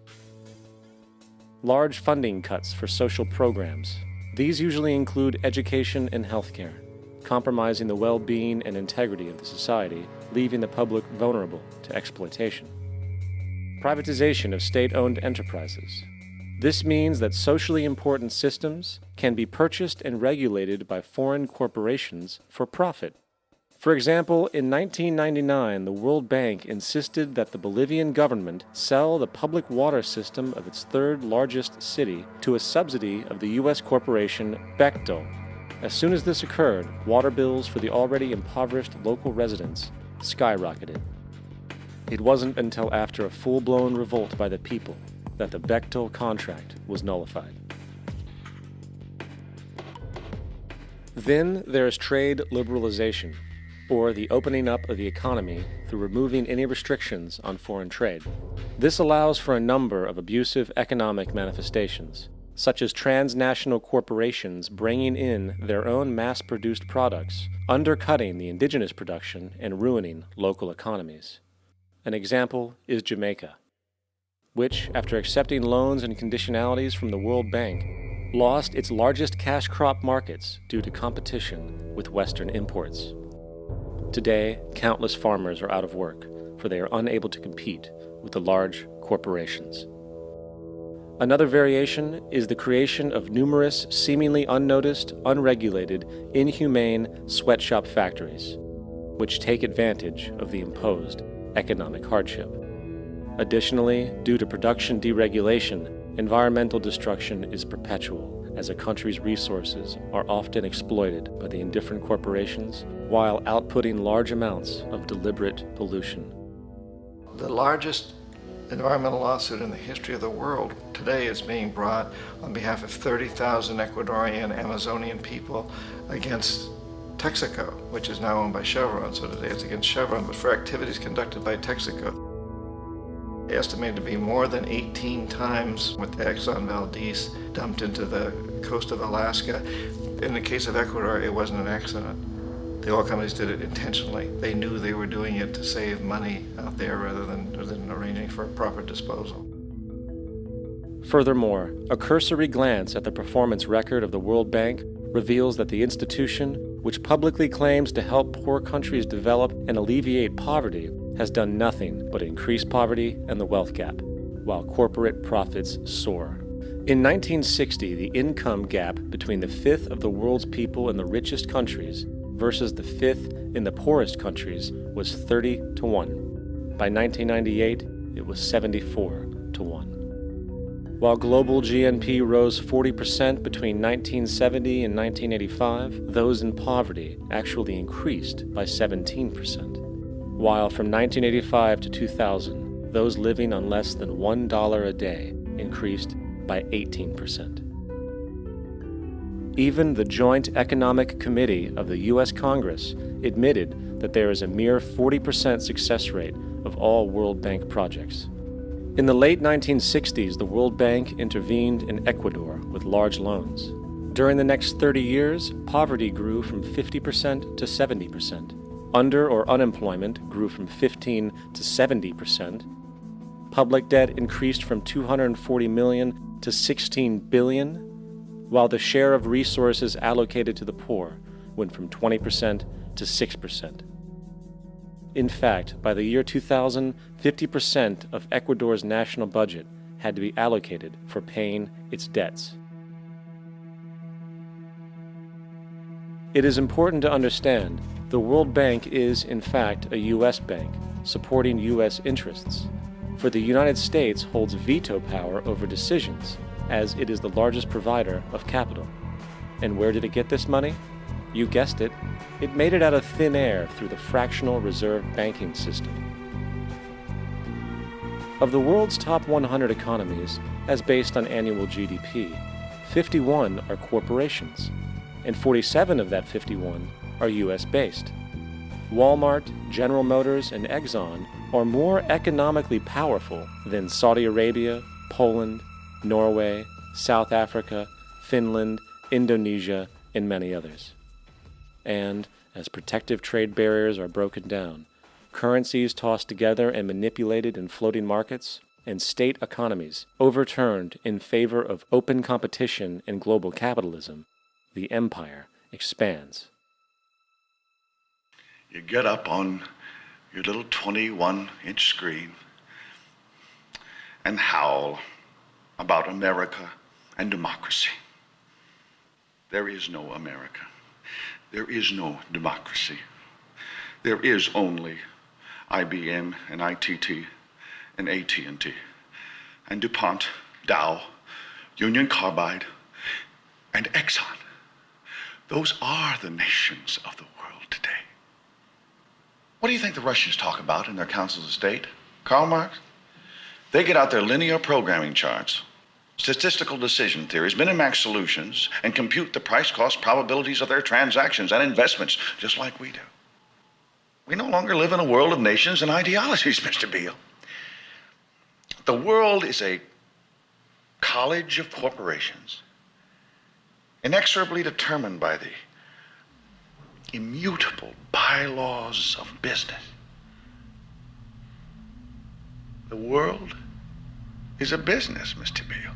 Large funding cuts for social programs. These usually include education and healthcare, compromising the well-being and integrity of the society, leaving the public vulnerable to exploitation. Privatization of state-owned enterprises. This means that socially important systems can be purchased and regulated by foreign corporations for profit. For example, in 1999, the World Bank insisted that the Bolivian government sell the public water system of its third largest city to a subsidy of the U.S. corporation Bechtel. As soon as this occurred, water bills for the already impoverished local residents skyrocketed. It wasn't until after a full-blown revolt by the people that the Bechtel contract was nullified. Then there is trade liberalization, or the opening up of the economy through removing any restrictions on foreign trade. This allows for a number of abusive economic manifestations, such as transnational corporations bringing in their own mass-produced products, undercutting the indigenous production and ruining local economies. An example is Jamaica, which, after accepting loans and conditionalities from the World Bank, lost its largest cash crop markets due to competition with Western imports. Today, countless farmers are out of work, for they are unable to compete with the large corporations. Another variation is the creation of numerous seemingly unnoticed, unregulated, inhumane sweatshop factories, which take advantage of the imposed economic hardship. Additionally, due to production deregulation, environmental destruction is perpetual, as a country's resources are often exploited by the indifferent corporations while outputting large amounts of deliberate pollution. The largest environmental lawsuit in the history of the world today is being brought on behalf of 30,000 Ecuadorian Amazonian people against Texaco, which is now owned by Chevron. So today it's against Chevron, but for activities conducted by Texaco. Estimated to be more than 18 times what the Exxon Valdez dumped into the coast of Alaska. In the case of Ecuador, it wasn't an accident. The oil companies did it intentionally. They knew they were doing it to save money out there rather than arranging for proper disposal. Furthermore, a cursory glance at the performance record of the World Bank reveals that the institution, which publicly claims to help poor countries develop and alleviate poverty, has done nothing but increase poverty and the wealth gap, while corporate profits soar. In 1960, the income gap between the fifth of the world's people in the richest countries versus the fifth in the poorest countries was 30-1. By 1998, it was 74-1. While global GNP rose 40% between 1970 and 1985, those in poverty actually increased by 17%. While from 1985 to 2000, those living on less than $1 a day increased by 18%. Even the Joint Economic Committee of the U.S. Congress admitted that there is a mere 40% success rate of all World Bank projects. In the late 1960s, the World Bank intervened in Ecuador with large loans. During the next 30 years, poverty grew from 50% to 70%. Under- or unemployment grew from 15 to 70%. Public debt increased from 240 million to 16 billion, while the share of resources allocated to the poor went from 20% to 6%. In fact, by the year 2000, 50% of Ecuador's national budget had to be allocated for paying its debts. It is important to understand the World Bank is, in fact, a U.S. bank, supporting U.S. interests. For the United States holds veto power over decisions, as it is the largest provider of capital. And where did it get this money? You guessed it, it made it out of thin air through the fractional reserve banking system. Of the world's top 100 economies, as based on annual GDP, 51 are corporations, and 47 of that 51 are U.S.-based. Walmart, General Motors, and Exxon are more economically powerful than Saudi Arabia, Poland, Norway, South Africa, Finland, Indonesia, and many others. And, as protective trade barriers are broken down, currencies tossed together and manipulated in floating markets, and state economies overturned in favor of open competition and global capitalism, the empire expands. You get up on your little 21-inch screen and howl about America and democracy. There is no America. There is no democracy. There is only IBM and ITT and AT&T and DuPont, Dow, Union Carbide, and Exxon. Those are the nations of the world today. What do you think the Russians talk about in their councils of state? Karl Marx? They get out their linear programming charts, statistical decision theories, minimax solutions, and compute the price-cost probabilities of their transactions and investments, just like we do. We no longer live in a world of nations and ideologies, Mr. Beale. The world is a college of corporations, inexorably determined by the immutable bylaws of business. The world is a business, Mr. Beale.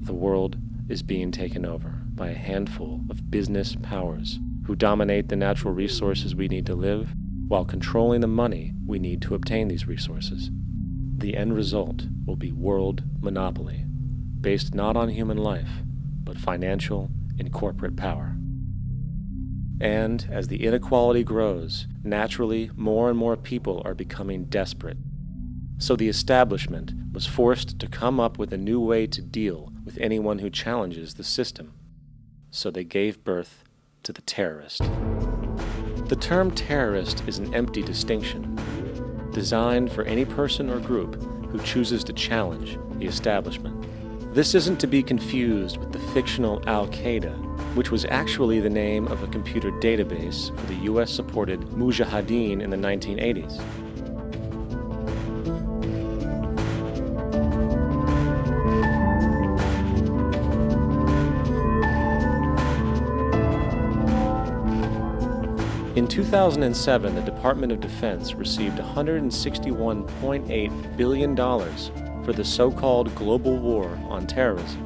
The world is being taken over by a handful of business powers who dominate the natural resources we need to live while controlling the money we need to obtain these resources. The end result will be world monopoly, based not on human life, but financial and corporate power. And as the inequality grows, naturally more and more people are becoming desperate. So the establishment was forced to come up with a new way to deal with anyone who challenges the system. So they gave birth to the terrorist. The term terrorist is an empty distinction, designed for any person or group who chooses to challenge the establishment. This isn't to be confused with the fictional Al-Qaeda, which was actually the name of a computer database for the US-supported Mujahideen in the 1980s. In 2007, the Department of Defense received $161.8 billion for the so-called global war on terrorism.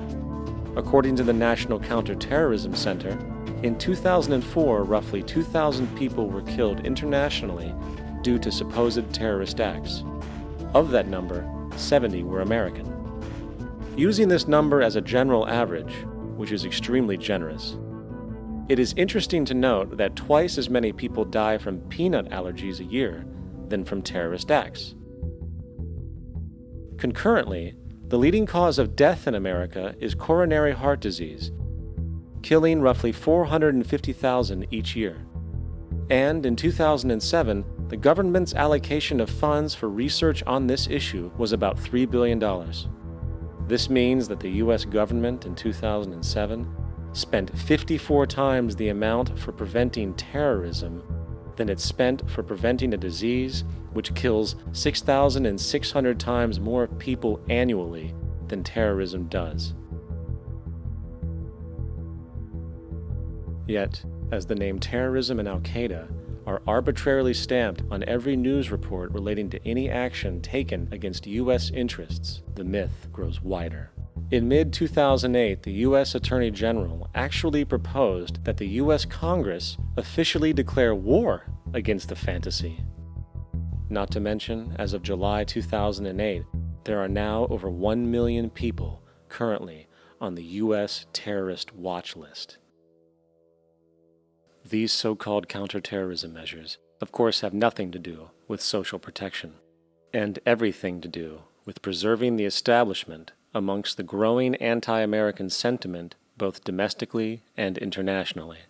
According to the National Counterterrorism Center, in 2004, roughly 2,000 people were killed internationally due to supposed terrorist acts. Of that number, 70 were American. Using this number as a general average, which is extremely generous, it is interesting to note that twice as many people die from peanut allergies a year than from terrorist acts. Concurrently, the leading cause of death in America is coronary heart disease, killing roughly 450,000 each year. And in 2007, the government's allocation of funds for research on this issue was about $3 billion. This means that the U.S. government in 2007 spent 54 times the amount for preventing terrorism than it spent for preventing a disease which kills 6,600 times more people annually than terrorism does. Yet, as the name terrorism and Al-Qaeda are arbitrarily stamped on every news report relating to any action taken against U.S. interests, the myth grows wider. In mid-2008, the U.S. Attorney General actually proposed that the U.S. Congress officially declare war against the fantasy. Not to mention, as of July 2008, there are now over 1 million people currently on the U.S. terrorist watch list. These so-called counterterrorism measures, of course, have nothing to do with social protection, and everything to do with preserving the establishment amongst the growing anti-American sentiment both domestically and internationally,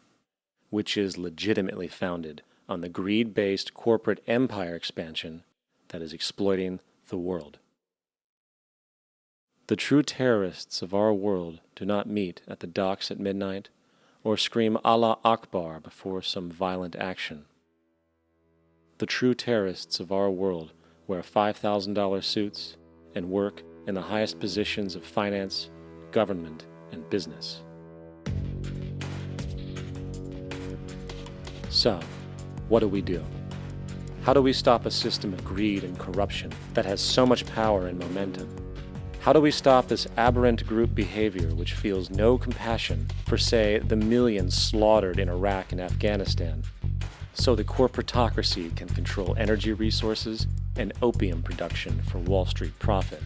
which is legitimately founded on the greed-based corporate empire expansion that is exploiting the world. The true terrorists of our world do not meet at the docks at midnight or scream Allah Akbar before some violent action. The true terrorists of our world wear $5,000 suits and work in the highest positions of finance, government, and business. So, what do? How do we stop a system of greed and corruption that has so much power and momentum? How do we stop this aberrant group behavior which feels no compassion for, say, the millions slaughtered in Iraq and Afghanistan, so the corporatocracy can control energy resources and opium production for Wall Street profit?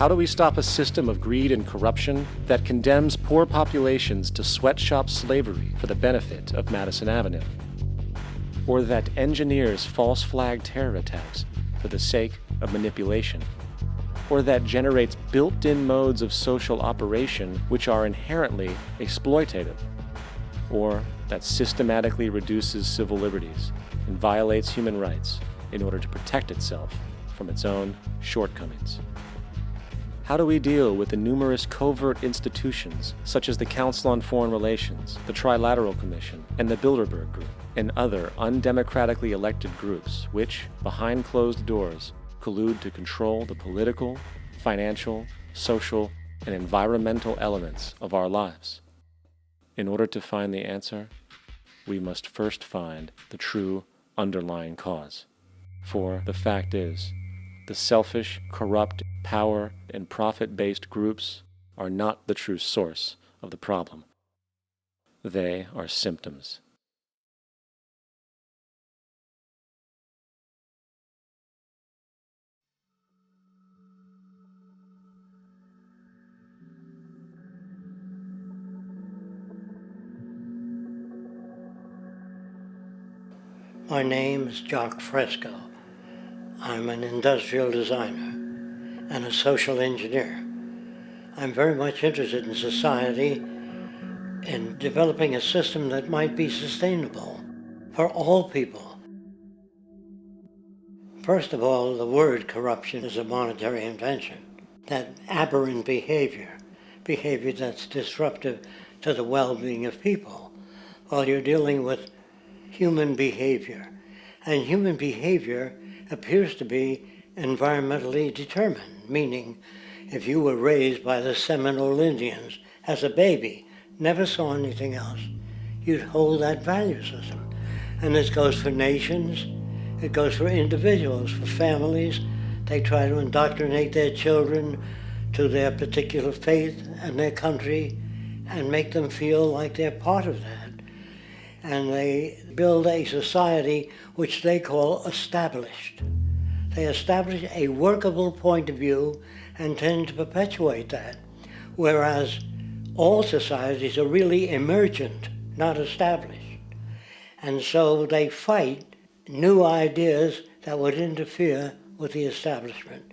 How do we stop a system of greed and corruption that condemns poor populations to sweatshop slavery for the benefit of Madison Avenue? Or that engineers false flag terror attacks for the sake of manipulation? Or that generates built-in modes of social operation which are inherently exploitative? Or that systematically reduces civil liberties and violates human rights in order to protect itself from its own shortcomings? How do we deal with the numerous covert institutions, such as the Council on Foreign Relations, the Trilateral Commission, and the Bilderberg Group, and other undemocratically elected groups which, behind closed doors, collude to control the political, financial, social, and environmental elements of our lives? In order to find the answer, we must first find the true underlying cause. For the fact is, the selfish, corrupt, power, and profit-based groups are not the true source of the problem. They are symptoms. My name is Jock Fresco. I'm an industrial designer and a social engineer. I'm very much interested in society and developing a system that might be sustainable for all people. First of all, the word corruption is a monetary invention. That aberrant behavior that's disruptive to the well-being of people, Well, you're dealing with human behavior. And human behavior appears to be environmentally determined, meaning if you were raised by the Seminole Indians as a baby, never saw anything else, you'd hold that value system. And this goes for nations, it goes for individuals, for families. They try to indoctrinate their children to their particular faith and their country and make them feel like they're part of that. And they build a society which they call established. They establish a workable point of view and tend to perpetuate that, whereas all societies are really emergent, not established. And so they fight new ideas that would interfere with the establishment.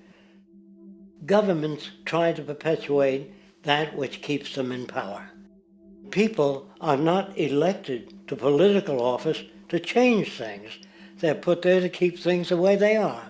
Governments try to perpetuate that which keeps them in power. People are not elected to political office to change things. They're put there to keep things the way they are.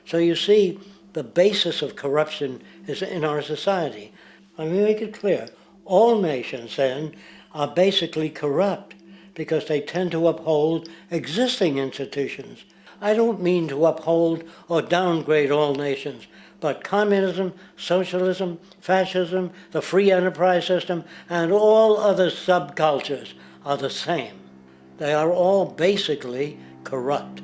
So you see, the basis of corruption is in our society. Let me make it clear. All nations, then, are basically corrupt because they tend to uphold existing institutions. I don't mean to uphold or downgrade all nations, but communism, socialism, fascism, the free enterprise system, and all other subcultures are the same. They are all basically corrupt.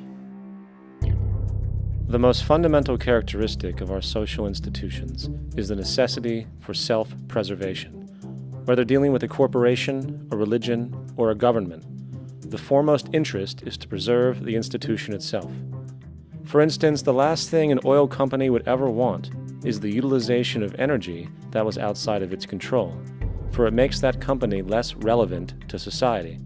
The most fundamental characteristic of our social institutions is the necessity for self-preservation. Whether dealing with a corporation, a religion, or a government, the foremost interest is to preserve the institution itself. For instance, the last thing an oil company would ever want is the utilization of energy that was outside of its control, for it makes that company less relevant to society.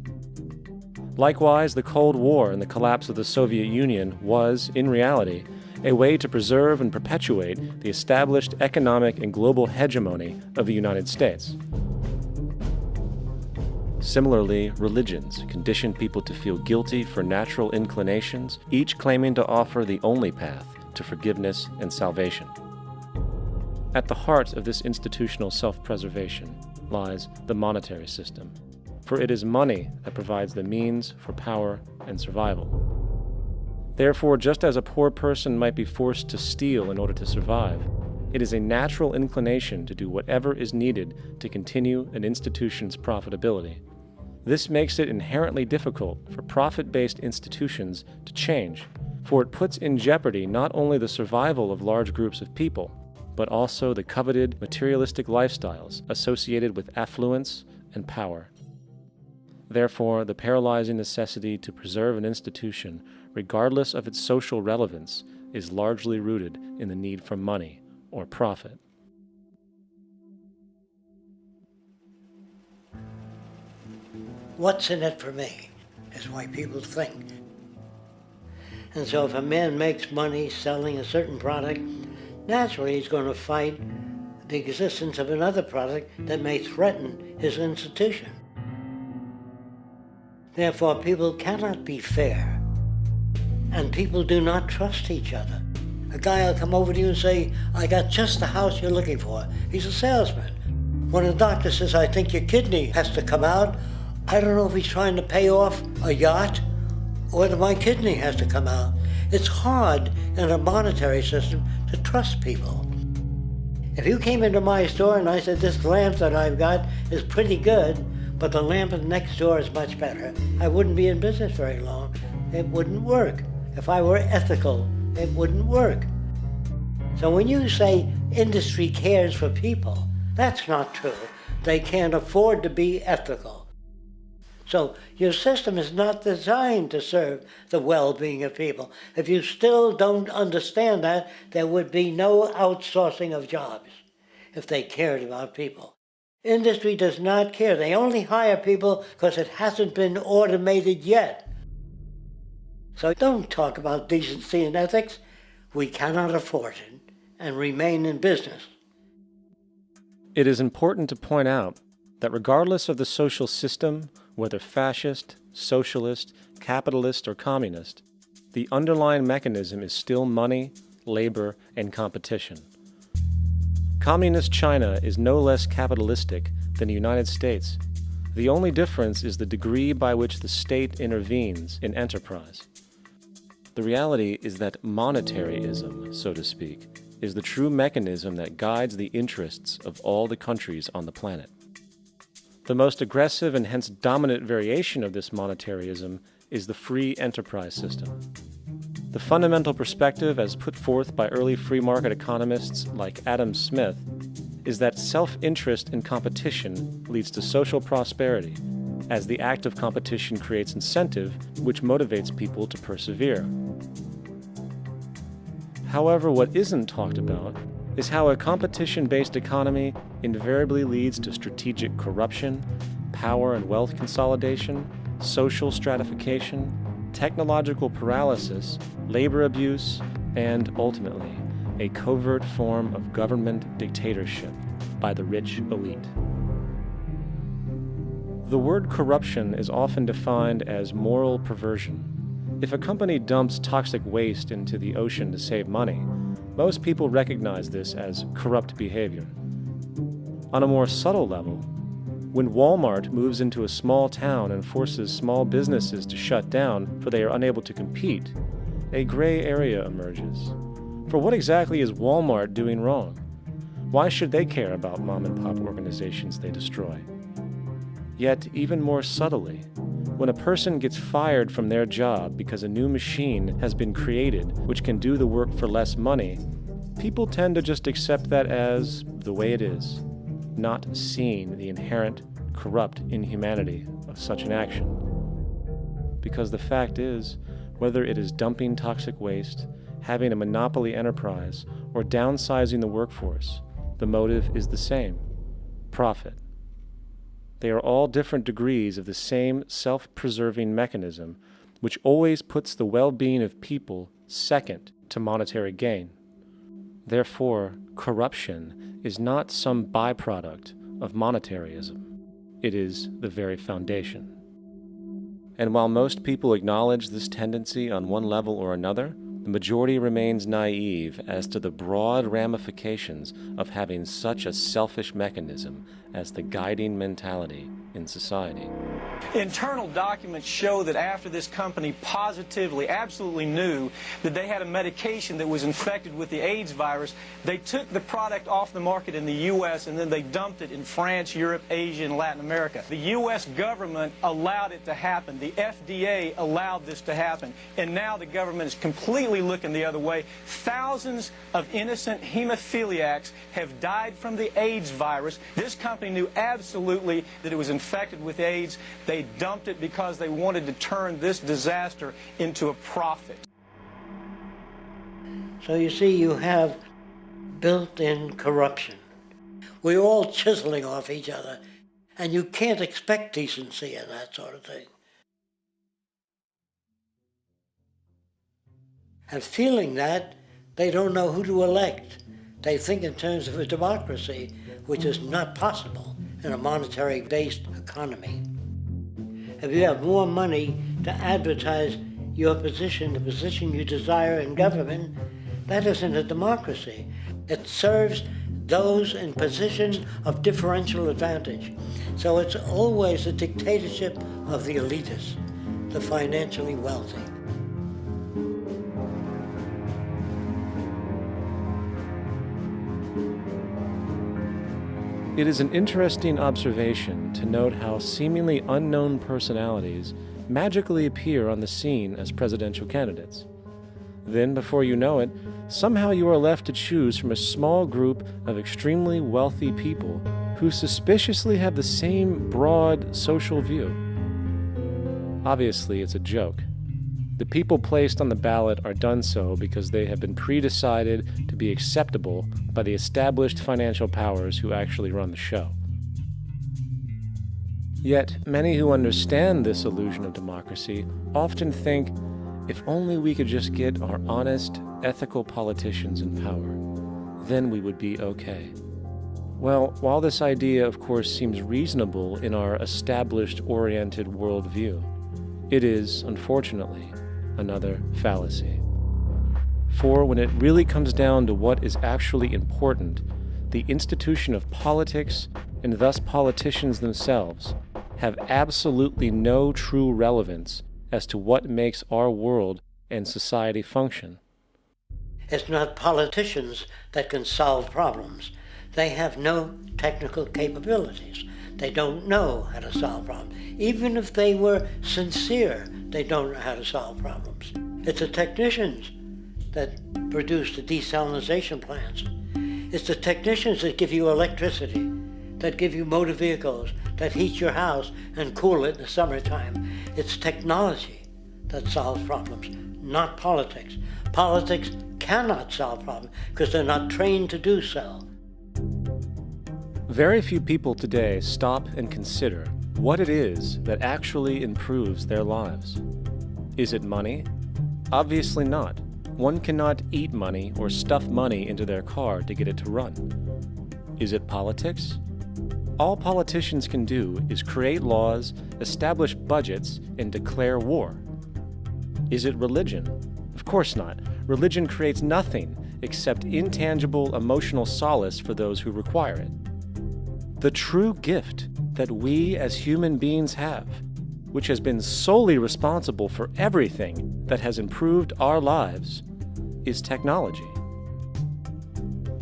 Likewise, the Cold War and the collapse of the Soviet Union was, in reality, a way to preserve and perpetuate the established economic and global hegemony of the United States. Similarly, religions condition people to feel guilty for natural inclinations, each claiming to offer the only path to forgiveness and salvation. At the heart of this institutional self-preservation lies the monetary system, for it is money that provides the means for power and survival. Therefore, just as a poor person might be forced to steal in order to survive, it is a natural inclination to do whatever is needed to continue an institution's profitability. This makes it inherently difficult for profit-based institutions to change, for it puts in jeopardy not only the survival of large groups of people, but also the coveted materialistic lifestyles associated with affluence and power. Therefore, the paralyzing necessity to preserve an institution, regardless of its social relevance, is largely rooted in the need for money or profit. What's in it for me is why people think. And so if a man makes money selling a certain product, naturally he's going to fight the existence of another product that may threaten his institution. Therefore, people cannot be fair, and people do not trust each other. A guy will come over to you and say, I got just the house you're looking for. He's a salesman. When a doctor says, I think your kidney has to come out, I don't know if he's trying to pay off a yacht or whether my kidney has to come out. It's hard in a monetary system to trust people. If you came into my store and I said, this lamp that I've got is pretty good, but the lamp next door is much better, I wouldn't be in business very long. It wouldn't work. If I were ethical, it wouldn't work. So when you say industry cares for people, that's not true. They can't afford to be ethical. So your system is not designed to serve the well-being of people. If you still don't understand that, there would be no outsourcing of jobs if they cared about people. Industry does not care. They only hire people because it hasn't been automated yet. So don't talk about decency and ethics. We cannot afford it and remain in business. It is important to point out that regardless of the social system, whether fascist, socialist, capitalist, or communist, the underlying mechanism is still money, labor, and competition. Communist China is no less capitalistic than the United States, The only difference is the degree by which the state intervenes in enterprise. The reality is that monetaryism, so to speak, is the true mechanism that guides the interests of all the countries on the planet. The most aggressive and hence dominant variation of this monetaryism is the free enterprise system. The fundamental perspective, as put forth by early free market economists like Adam Smith, is that self-interest in competition leads to social prosperity, as the act of competition creates incentive, which motivates people to persevere. However, what isn't talked about is how a competition-based economy invariably leads to strategic corruption, power and wealth consolidation, social stratification, technological paralysis, labor abuse, and, ultimately, a covert form of government dictatorship by the rich elite. The word corruption is often defined as moral perversion. If a company dumps toxic waste into the ocean to save money, most people recognize this as corrupt behavior. On a more subtle level, when Walmart moves into a small town and forces small businesses to shut down for they are unable to compete, a gray area emerges. For what exactly is Walmart doing wrong? Why should they care about mom-and-pop organizations they destroy? Yet, even more subtly, when a person gets fired from their job because a new machine has been created which can do the work for less money, people tend to just accept that as the way it is, not seeing the inherent, corrupt inhumanity of such an action. Because the fact is, whether it is dumping toxic waste, having a monopoly enterprise, or downsizing the workforce, the motive is the same: profit. They are all different degrees of the same self-preserving mechanism, which always puts the well-being of people second to monetary gain. Therefore, corruption is not some byproduct of monetaryism. It is the very foundation. And while most people acknowledge this tendency on one level or another, the majority remains naive as to the broad ramifications of having such a selfish mechanism as the guiding mentality in society. Internal documents show that after this company positively, absolutely knew that they had a medication that was infected with the AIDS virus, they took the product off the market in the U.S. and then they dumped it in France, Europe, Asia, and Latin America. The U.S. government allowed it to happen. The FDA allowed this to happen. And now the government is completely looking the other way. Thousands of innocent hemophiliacs have died from the AIDS virus. This company knew absolutely that it was infected with AIDS. They dumped it because they wanted to turn this disaster into a profit. So you see, you have built-in corruption. We're all chiseling off each other, and you can't expect decency in that sort of thing. And feeling that, they don't know who to elect. They think in terms of a democracy, which is not possible in a monetary-based economy. If you have more money to advertise your position, the position you desire in government, that isn't a democracy. It serves those in positions of differential advantage. So it's always a dictatorship of the elitists, the financially wealthy. It is an interesting observation to note how seemingly unknown personalities magically appear on the scene as presidential candidates. Then, before you know it, somehow you are left to choose from a small group of extremely wealthy people who suspiciously have the same broad social view. Obviously, it's a joke. The people placed on the ballot are done so because they have been pre-decided to be acceptable by the established financial powers who actually run the show. Yet, many who understand this illusion of democracy often think, if only we could just get our honest, ethical politicians in power, then we would be okay. Well, while this idea, of course, seems reasonable in our established-oriented worldview, it is, unfortunately, another fallacy. For when it really comes down to what is actually important, the institution of politics, and thus politicians themselves, have absolutely no true relevance as to what makes our world and society function. It's not politicians that can solve problems. They have no technical capabilities. They don't know how to solve problems. Even if they were sincere, they don't know how to solve problems. It's the technicians that produce the desalination plants. It's the technicians that give you electricity, that give you motor vehicles, that heat your house and cool it in the summertime. It's technology that solves problems, not politics. Politics cannot solve problems because they're not trained to do so. Very few people today stop and consider what it is that actually improves their lives. Is it money? Obviously not. One cannot eat money or stuff money into their car to get it to run. Is it politics? All politicians can do is create laws, establish budgets, and declare war. Is it religion? Of course not. Religion creates nothing except intangible emotional solace for those who require it. The true gift that we as human beings have, which has been solely responsible for everything that has improved our lives, is technology.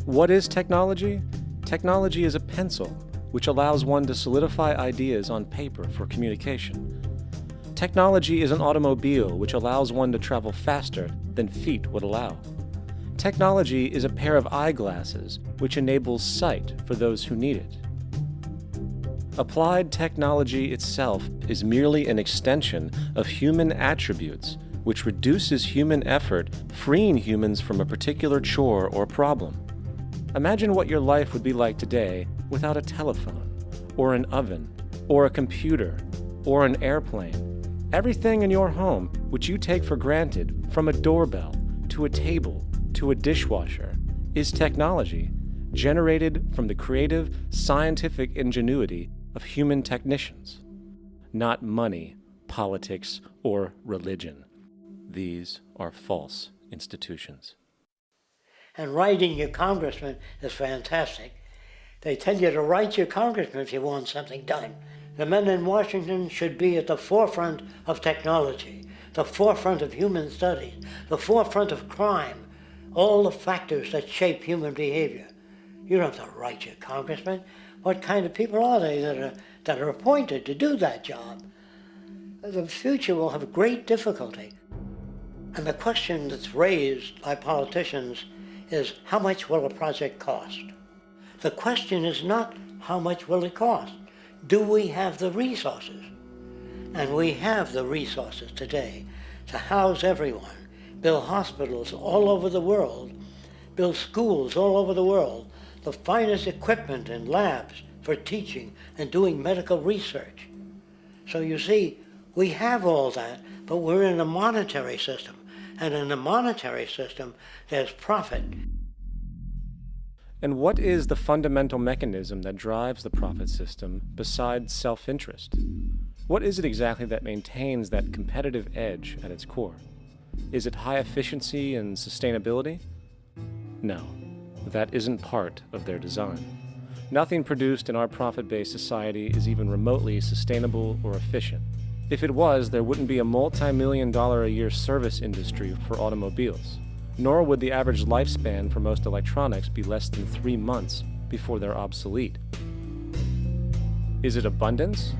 What is technology? Technology is a pencil which allows one to solidify ideas on paper for communication. Technology is an automobile which allows one to travel faster than feet would allow. Technology is a pair of eyeglasses which enables sight for those who need it. Applied technology itself is merely an extension of human attributes which reduces human effort, freeing humans from a particular chore or problem. Imagine what your life would be like today without a telephone, or an oven, or a computer, or an airplane. Everything in your home, which you take for granted, from a doorbell, to a table, to a dishwasher, is technology generated from the creative, scientific ingenuity of human technicians, not money, politics, or religion. These are false institutions. And writing your congressman is fantastic. They tell you to write your congressman if you want something done. The men in Washington should be at the forefront of technology, the forefront of human studies, the forefront of crime, all the factors that shape human behavior. You don't have to write your congressman. What kind of people are they that are appointed to do that job? The future will have great difficulty. And the question that's raised by politicians is, how much will a project cost? The question is not how much will it cost. Do we have the resources? And we have the resources today to house everyone, build hospitals all over the world, build schools all over the world, the finest equipment and labs for teaching and doing medical research. So you see, we have all that, but we're in a monetary system. And in a monetary system, there's profit. And what is the fundamental mechanism that drives the profit system besides self-interest? What is it exactly that maintains that competitive edge at its core? Is it high efficiency and sustainability? No, that isn't part of their design. Nothing produced in our profit-based society is even remotely sustainable or efficient. If it was, there wouldn't be a multi-million-dollar-a-year service industry for automobiles, nor would the average lifespan for most electronics be less than 3 months before they're obsolete. Is it abundance?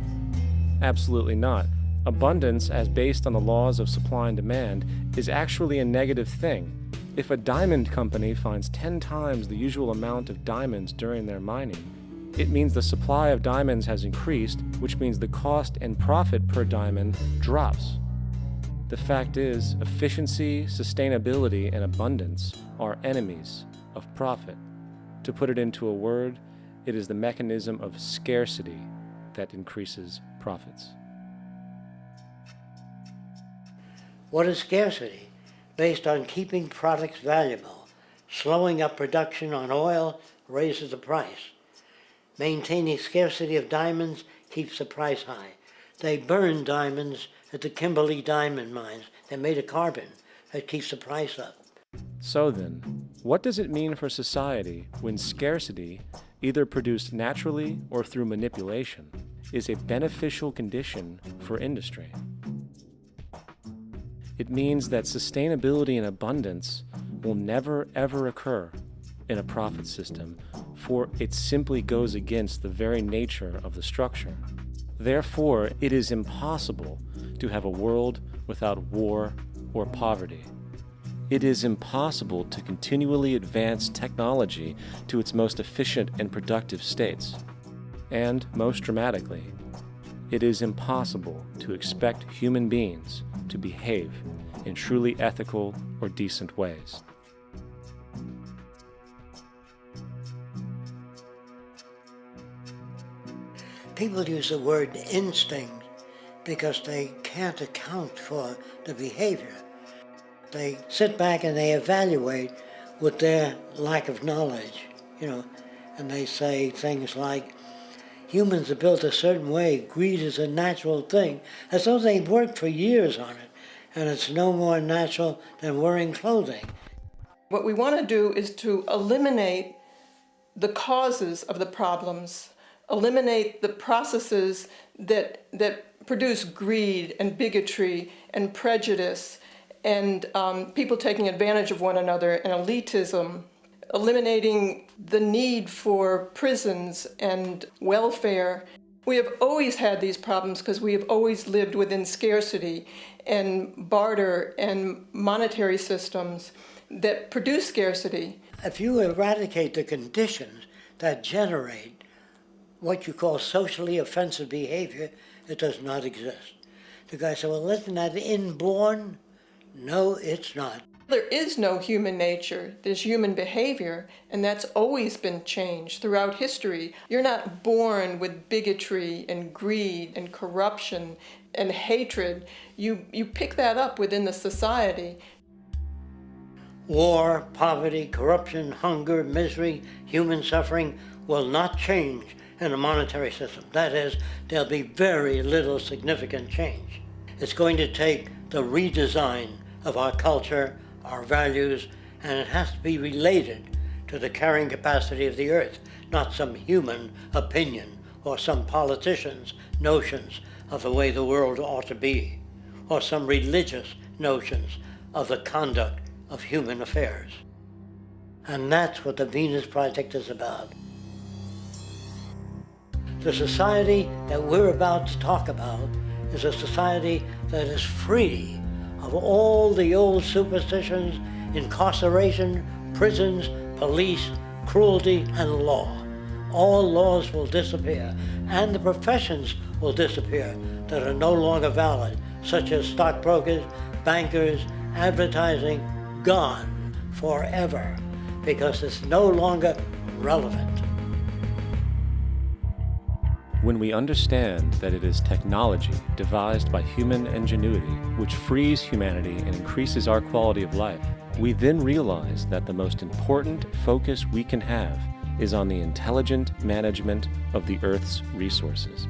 Absolutely not. Abundance, as based on the laws of supply and demand, is actually a negative thing. If a diamond company finds 10 times the usual amount of diamonds during their mining, it means the supply of diamonds has increased, which means the cost and profit per diamond drops. The fact is, efficiency, sustainability, and abundance are enemies of profit. To put it into a word, it is the mechanism of scarcity that increases profits. What is scarcity? Based on keeping products valuable. Slowing up production on oil raises the price. Maintaining scarcity of diamonds keeps the price high. They burn diamonds at the Kimberley diamond mines. They made a carbon that keeps the price up. So then, what does it mean for society when scarcity, either produced naturally or through manipulation, is a beneficial condition for industry. It means that sustainability and abundance will never ever occur in a profit system, for it simply goes against the very nature of the structure. Therefore, it is impossible to have a world without war or poverty. It is impossible to continually advance technology to its most efficient and productive states. And, most dramatically, it is impossible to expect human beings to behave in truly ethical or decent ways. People use the word instinct because they can't account for the behavior. They sit back and they evaluate with their lack of knowledge, and they say things like, humans are built a certain way, greed is a natural thing, as though they've worked for years on it, and it's no more natural than wearing clothing. What we want to do is to eliminate the causes of the problems, eliminate the processes that produce greed and bigotry and prejudice and people taking advantage of one another and elitism, eliminating the need for prisons and welfare. We have always had these problems because we have always lived within scarcity and barter and monetary systems that produce scarcity. If you eradicate the conditions that generate what you call socially offensive behavior, it does not exist. The guy said, well, isn't that inborn? No, it's not. There is no human nature, there's human behavior, and that's always been changed throughout history. You're not born with bigotry and greed and corruption and hatred. You pick that up within the society. War, poverty, corruption, hunger, misery, human suffering will not change in a monetary system. That is, there'll be very little significant change. It's going to take the redesign of our culture, our values, and it has to be related to the carrying capacity of the earth, not some human opinion or some politician's notions of the way the world ought to be, or some religious notions of the conduct of human affairs. And that's what the Venus Project is about. The society that we're about to talk about is a society that is free of all the old superstitions, incarceration, prisons, police, cruelty, and law. All laws will disappear, and the professions will disappear that are no longer valid, such as stockbrokers, bankers, advertising, gone forever, because it's no longer relevant. When we understand that it is technology devised by human ingenuity which frees humanity and increases our quality of life, we then realize that the most important focus we can have is on the intelligent management of the Earth's resources.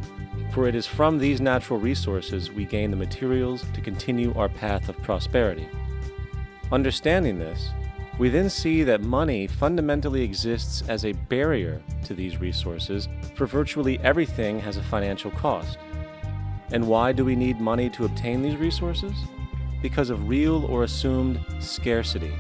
For it is from these natural resources we gain the materials to continue our path of prosperity. Understanding this, we then see that money fundamentally exists as a barrier to these resources, for virtually everything has a financial cost. And why do we need money to obtain these resources? Because of real or assumed scarcity.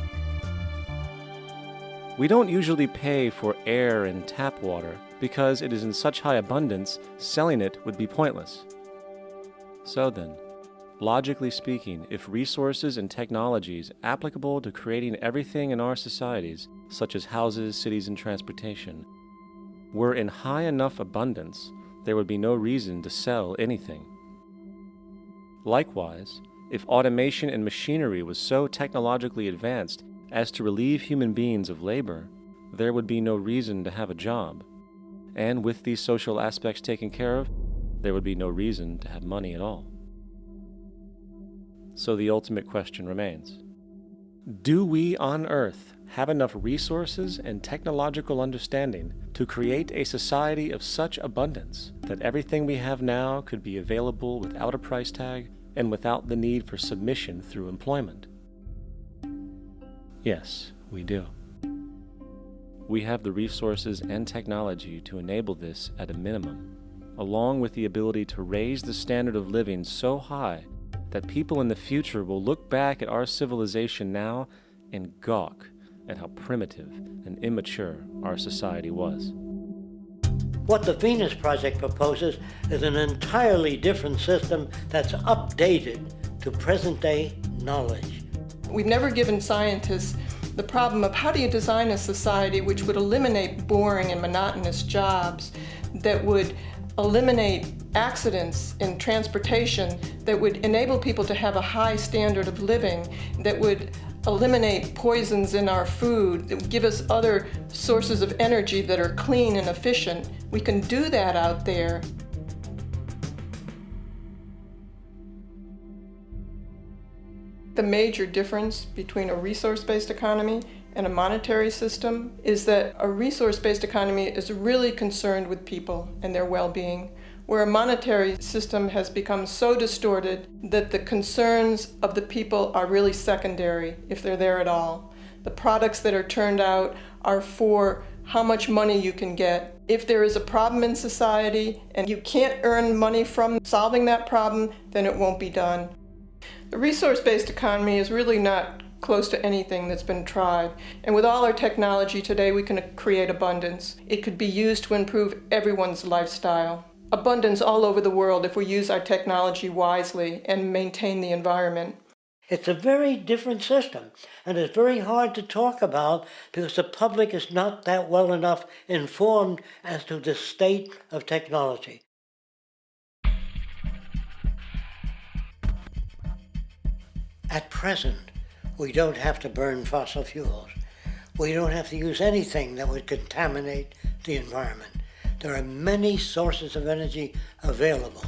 We don't usually pay for air and tap water because it is in such high abundance, selling it would be pointless. So then, logically speaking, if resources and technologies applicable to creating everything in our societies, such as houses, cities, and transportation, were in high enough abundance, there would be no reason to sell anything. Likewise, if automation and machinery was so technologically advanced as to relieve human beings of labor, there would be no reason to have a job. And with these social aspects taken care of, there would be no reason to have money at all. So the ultimate question remains: do we on Earth have enough resources and technological understanding to create a society of such abundance that everything we have now could be available without a price tag and without the need for submission through employment? Yes, we do. We have the resources and technology to enable this at a minimum, along with the ability to raise the standard of living so high that people in the future will look back at our civilization now and gawk at how primitive and immature our society was. What the Venus Project proposes is an entirely different system that's updated to present-day knowledge. We've never given scientists the problem of how do you design a society which would eliminate boring and monotonous jobs, that would eliminate accidents in transportation, that would enable people to have a high standard of living, that would eliminate poisons in our food, that would give us other sources of energy that are clean and efficient. We can do that out there. The major difference between a resource-based economy and a monetary system is that a resource-based economy is really concerned with people and their well-being, where a monetary system has become so distorted that the concerns of the people are really secondary, if they're there at all. The products that are turned out are for how much money you can get. If there is a problem in society and you can't earn money from solving that problem, then it won't be done. The resource-based economy is really not close to anything that's been tried. And with all our technology today, we can create abundance. It could be used to improve everyone's lifestyle. Abundance all over the world if we use our technology wisely and maintain the environment. It's a very different system, and it's very hard to talk about because the public is not that well enough informed as to the state of technology. At present, we don't have to burn fossil fuels. We don't have to use anything that would contaminate the environment. There are many sources of energy available.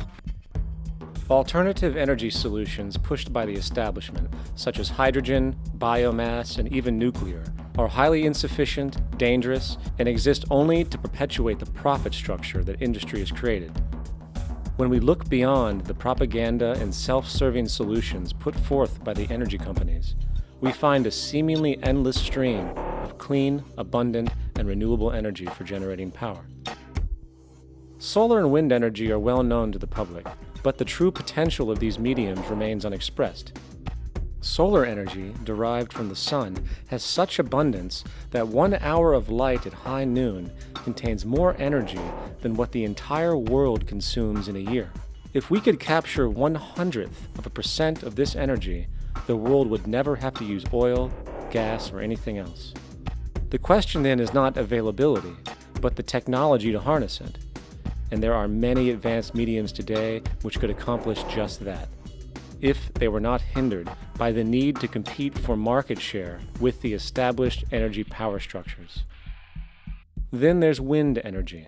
Alternative energy solutions pushed by the establishment, such as hydrogen, biomass, and even nuclear, are highly insufficient, dangerous, and exist only to perpetuate the profit structure that industry has created. When we look beyond the propaganda and self-serving solutions put forth by the energy companies, we find a seemingly endless stream of clean, abundant, and renewable energy for generating power. Solar and wind energy are well known to the public, but the true potential of these mediums remains unexpressed. Solar energy, derived from the sun, has such abundance that 1 hour of light at high noon contains more energy than what the entire world consumes in a year. If we could capture 0.01% of this energy, the world would never have to use oil, gas, or anything else. The question then is not availability, but the technology to harness it. And there are many advanced mediums today which could accomplish just that, if they were not hindered by the need to compete for market share with the established energy power structures. Then there's wind energy.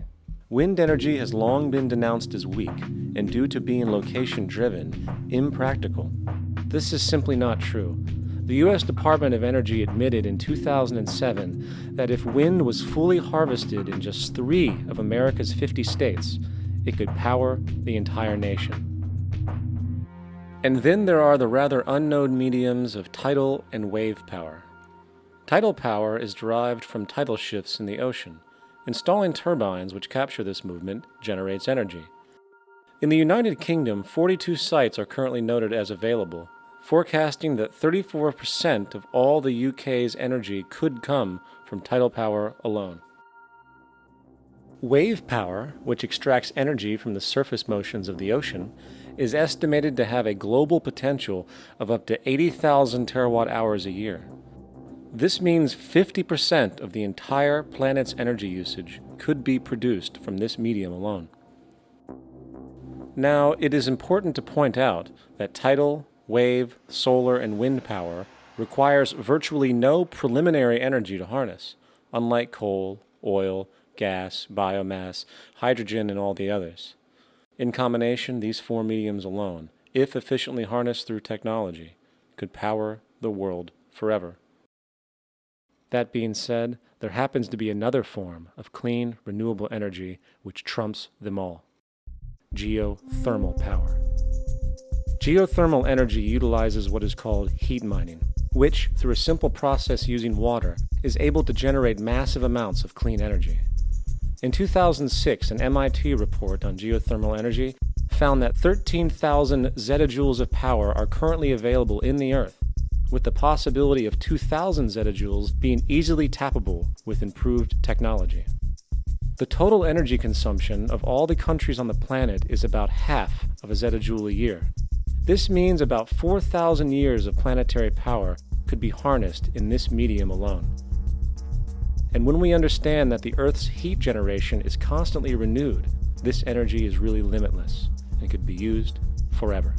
Wind energy has long been denounced as weak, and due to being location-driven, impractical. This is simply not true. The U.S. Department of Energy admitted in 2007 that if wind was fully harvested in just 3 of America's 50 states, it could power the entire nation. And then there are the rather unknown mediums of tidal and wave power. Tidal power is derived from tidal shifts in the ocean. Installing turbines which capture this movement generates energy. In the United Kingdom, 42 sites are currently noted as available, forecasting that 34% of all the UK's energy could come from tidal power alone. Wave power, which extracts energy from the surface motions of the ocean, is estimated to have a global potential of up to 80,000 terawatt-hours a year. This means 50% of the entire planet's energy usage could be produced from this medium alone. Now, it is important to point out that tidal, wave, solar, and wind power requires virtually no preliminary energy to harness, unlike coal, oil, gas, biomass, hydrogen, and all the others. In combination, these 4 mediums alone, if efficiently harnessed through technology, could power the world forever. That being said, there happens to be another form of clean, renewable energy which trumps them all: geothermal power. Geothermal energy utilizes what is called heat mining, which, through a simple process using water, is able to generate massive amounts of clean energy. In 2006, an MIT report on geothermal energy found that 13,000 zettajoules of power are currently available in the Earth, with the possibility of 2,000 zettajoules being easily tappable with improved technology. The total energy consumption of all the countries on the planet is about half of a zettajoule a year. This means about 4,000 years of planetary power could be harnessed in this medium alone. And when we understand that the Earth's heat generation is constantly renewed, this energy is really limitless and could be used forever.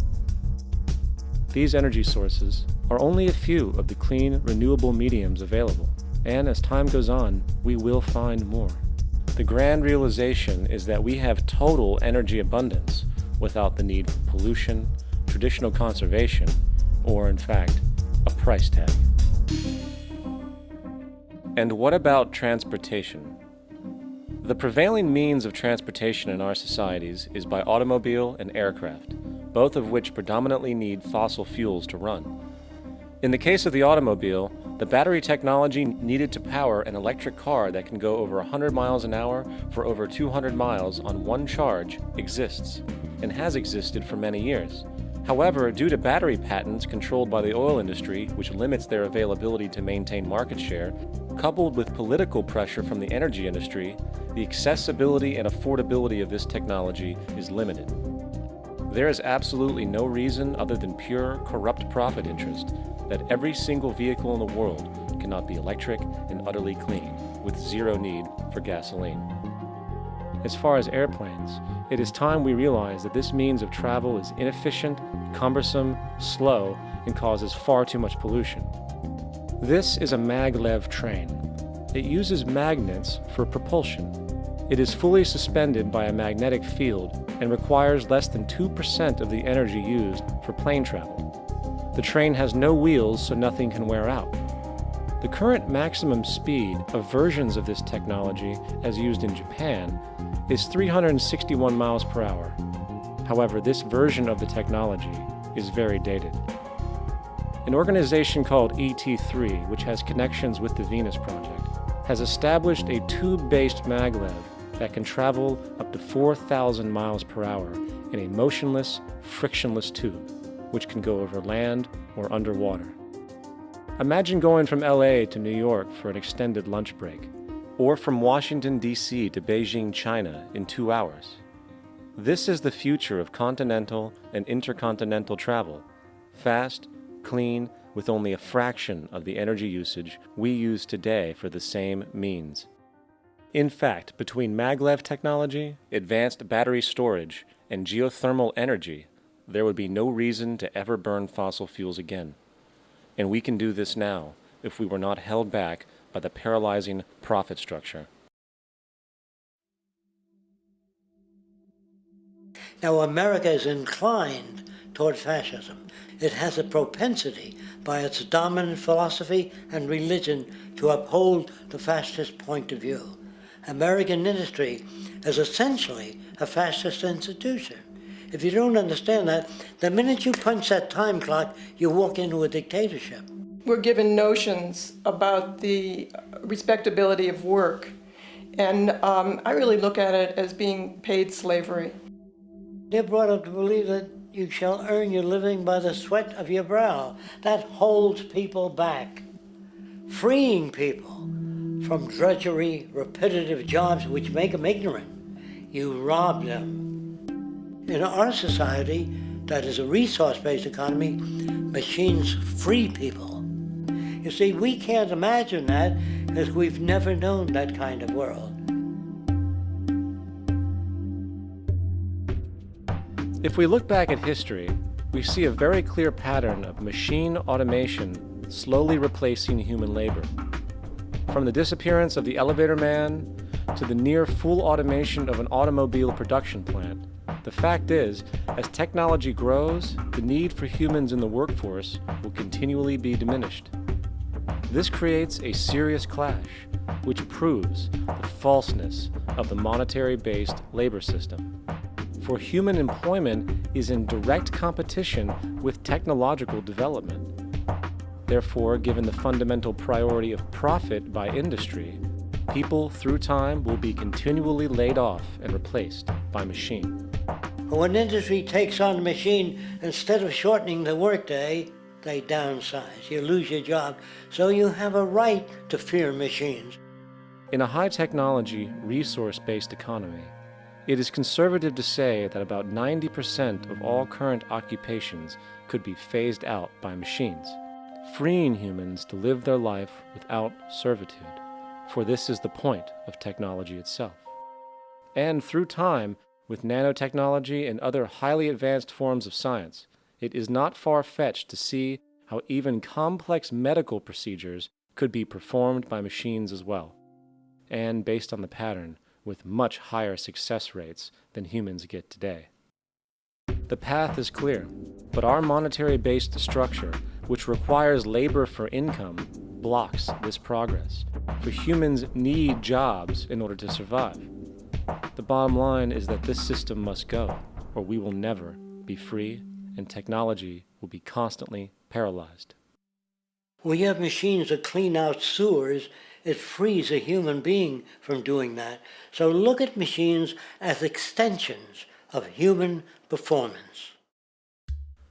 These energy sources are only a few of the clean, renewable mediums available, and as time goes on, we will find more. The grand realization is that we have total energy abundance without the need for pollution, traditional conservation, or in fact, a price tag. And what about transportation? The prevailing means of transportation in our societies is by automobile and aircraft, both of which predominantly need fossil fuels to run. In the case of the automobile, the battery technology needed to power an electric car that can go over 100 miles an hour for over 200 miles on one charge exists, and has existed for many years. However, due to battery patents controlled by the oil industry, which limits their availability to maintain market share, coupled with political pressure from the energy industry, the accessibility and affordability of this technology is limited. There is absolutely no reason other than pure, corrupt profit interest that every single vehicle in the world cannot be electric and utterly clean, with zero need for gasoline. As far as airplanes, it is time we realize that this means of travel is inefficient, cumbersome, slow, and causes far too much pollution. This is a maglev train. It uses magnets for propulsion. It is fully suspended by a magnetic field and requires less than 2% of the energy used for plane travel. The train has no wheels, so nothing can wear out. The current maximum speed of versions of this technology, as used in Japan, is 361 miles per hour. However, this version of the technology is very dated. An organization called ET3, which has connections with the Venus Project, has established a tube-based maglev that can travel up to 4,000 miles per hour in a motionless, frictionless tube, which can go over land or underwater. Imagine going from LA to New York for an extended lunch break, or from Washington, D.C. to Beijing, China in 2 hours. This is the future of continental and intercontinental travel, fast, clean, with only a fraction of the energy usage we use today for the same means. In fact, between maglev technology, advanced battery storage, and geothermal energy, there would be no reason to ever burn fossil fuels again. And we can do this now if we were not held back by the paralyzing profit structure. Now, America is inclined toward fascism. It has a propensity by its dominant philosophy and religion to uphold the fascist point of view. American industry is essentially a fascist institution. If you don't understand that, the minute you punch that time clock, you walk into a dictatorship. We're given notions about the respectability of work, and I really look at it as being paid slavery. They're brought up to believe that you shall earn your living by the sweat of your brow. That holds people back, freeing people from drudgery, repetitive jobs which make them ignorant. You rob them. In our society, that is a resource-based economy, machines free people. You see, we can't imagine that because we've never known that kind of world. If we look back at history, we see a very clear pattern of machine automation slowly replacing human labor. From the disappearance of the elevator man to the near full automation of an automobile production plant, the fact is, as technology grows, the need for humans in the workforce will continually be diminished. This creates a serious clash, which proves the falseness of the monetary-based labor system. For human employment is in direct competition with technological development. Therefore, given the fundamental priority of profit by industry, People, through time, will be continually laid off and replaced by machine. When industry takes on a machine, instead of shortening the workday, they downsize. You lose your job. So you have a right to fear machines. In a high-technology, resource-based economy, it is conservative to say that about 90% of all current occupations could be phased out by machines, freeing humans to live their life without servitude, for this is the point of technology itself. And through time, with nanotechnology and other highly advanced forms of science, it is not far-fetched to see how even complex medical procedures could be performed by machines as well, and based on the pattern, with much higher success rates than humans get today. The path is clear, but our monetary-based structure, which requires labor for income, blocks this progress, for humans need jobs in order to survive. The bottom line is that this system must go, or we will never be free, and technology will be constantly paralyzed. We have machines that clean out sewers. It frees a human being from doing that. So look at machines as extensions of human performance.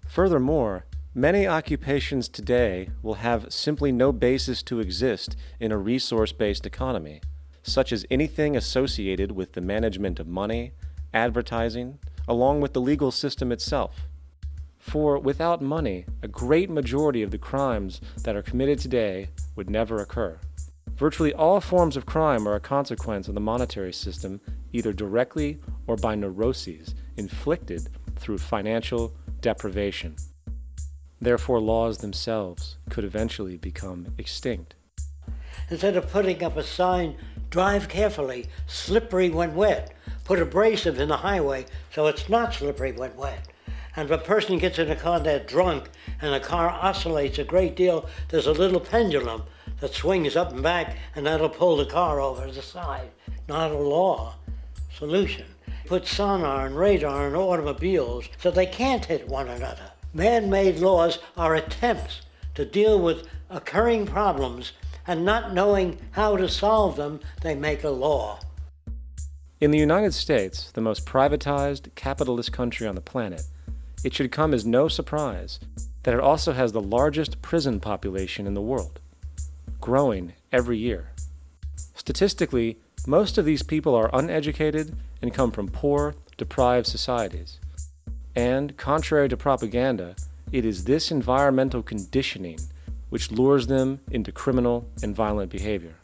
Furthermore, many occupations today will have simply no basis to exist in a resource-based economy, such as anything associated with the management of money, advertising, along with the legal system itself. For without money, a great majority of the crimes that are committed today would never occur. Virtually all forms of crime are a consequence of the monetary system, either directly or by neuroses inflicted through financial deprivation. Therefore, laws themselves could eventually become extinct. Instead of putting up a sign, drive carefully, slippery when wet, put abrasive in the highway so it's not slippery when wet. And if a person gets in a car that's drunk and the car oscillates a great deal, there's a little pendulum that swings up and back, and that'll pull the car over to the side. Not a law solution. Put sonar and radar in automobiles so they can't hit one another. Man-made laws are attempts to deal with occurring problems, and not knowing how to solve them, they make a law. In the United States, the most privatized, capitalist country on the planet, it should come as no surprise that it also has the largest prison population in the world, growing every year. Statistically, most of these people are uneducated and come from poor, deprived societies. And, contrary to propaganda, it is this environmental conditioning which lures them into criminal and violent behavior.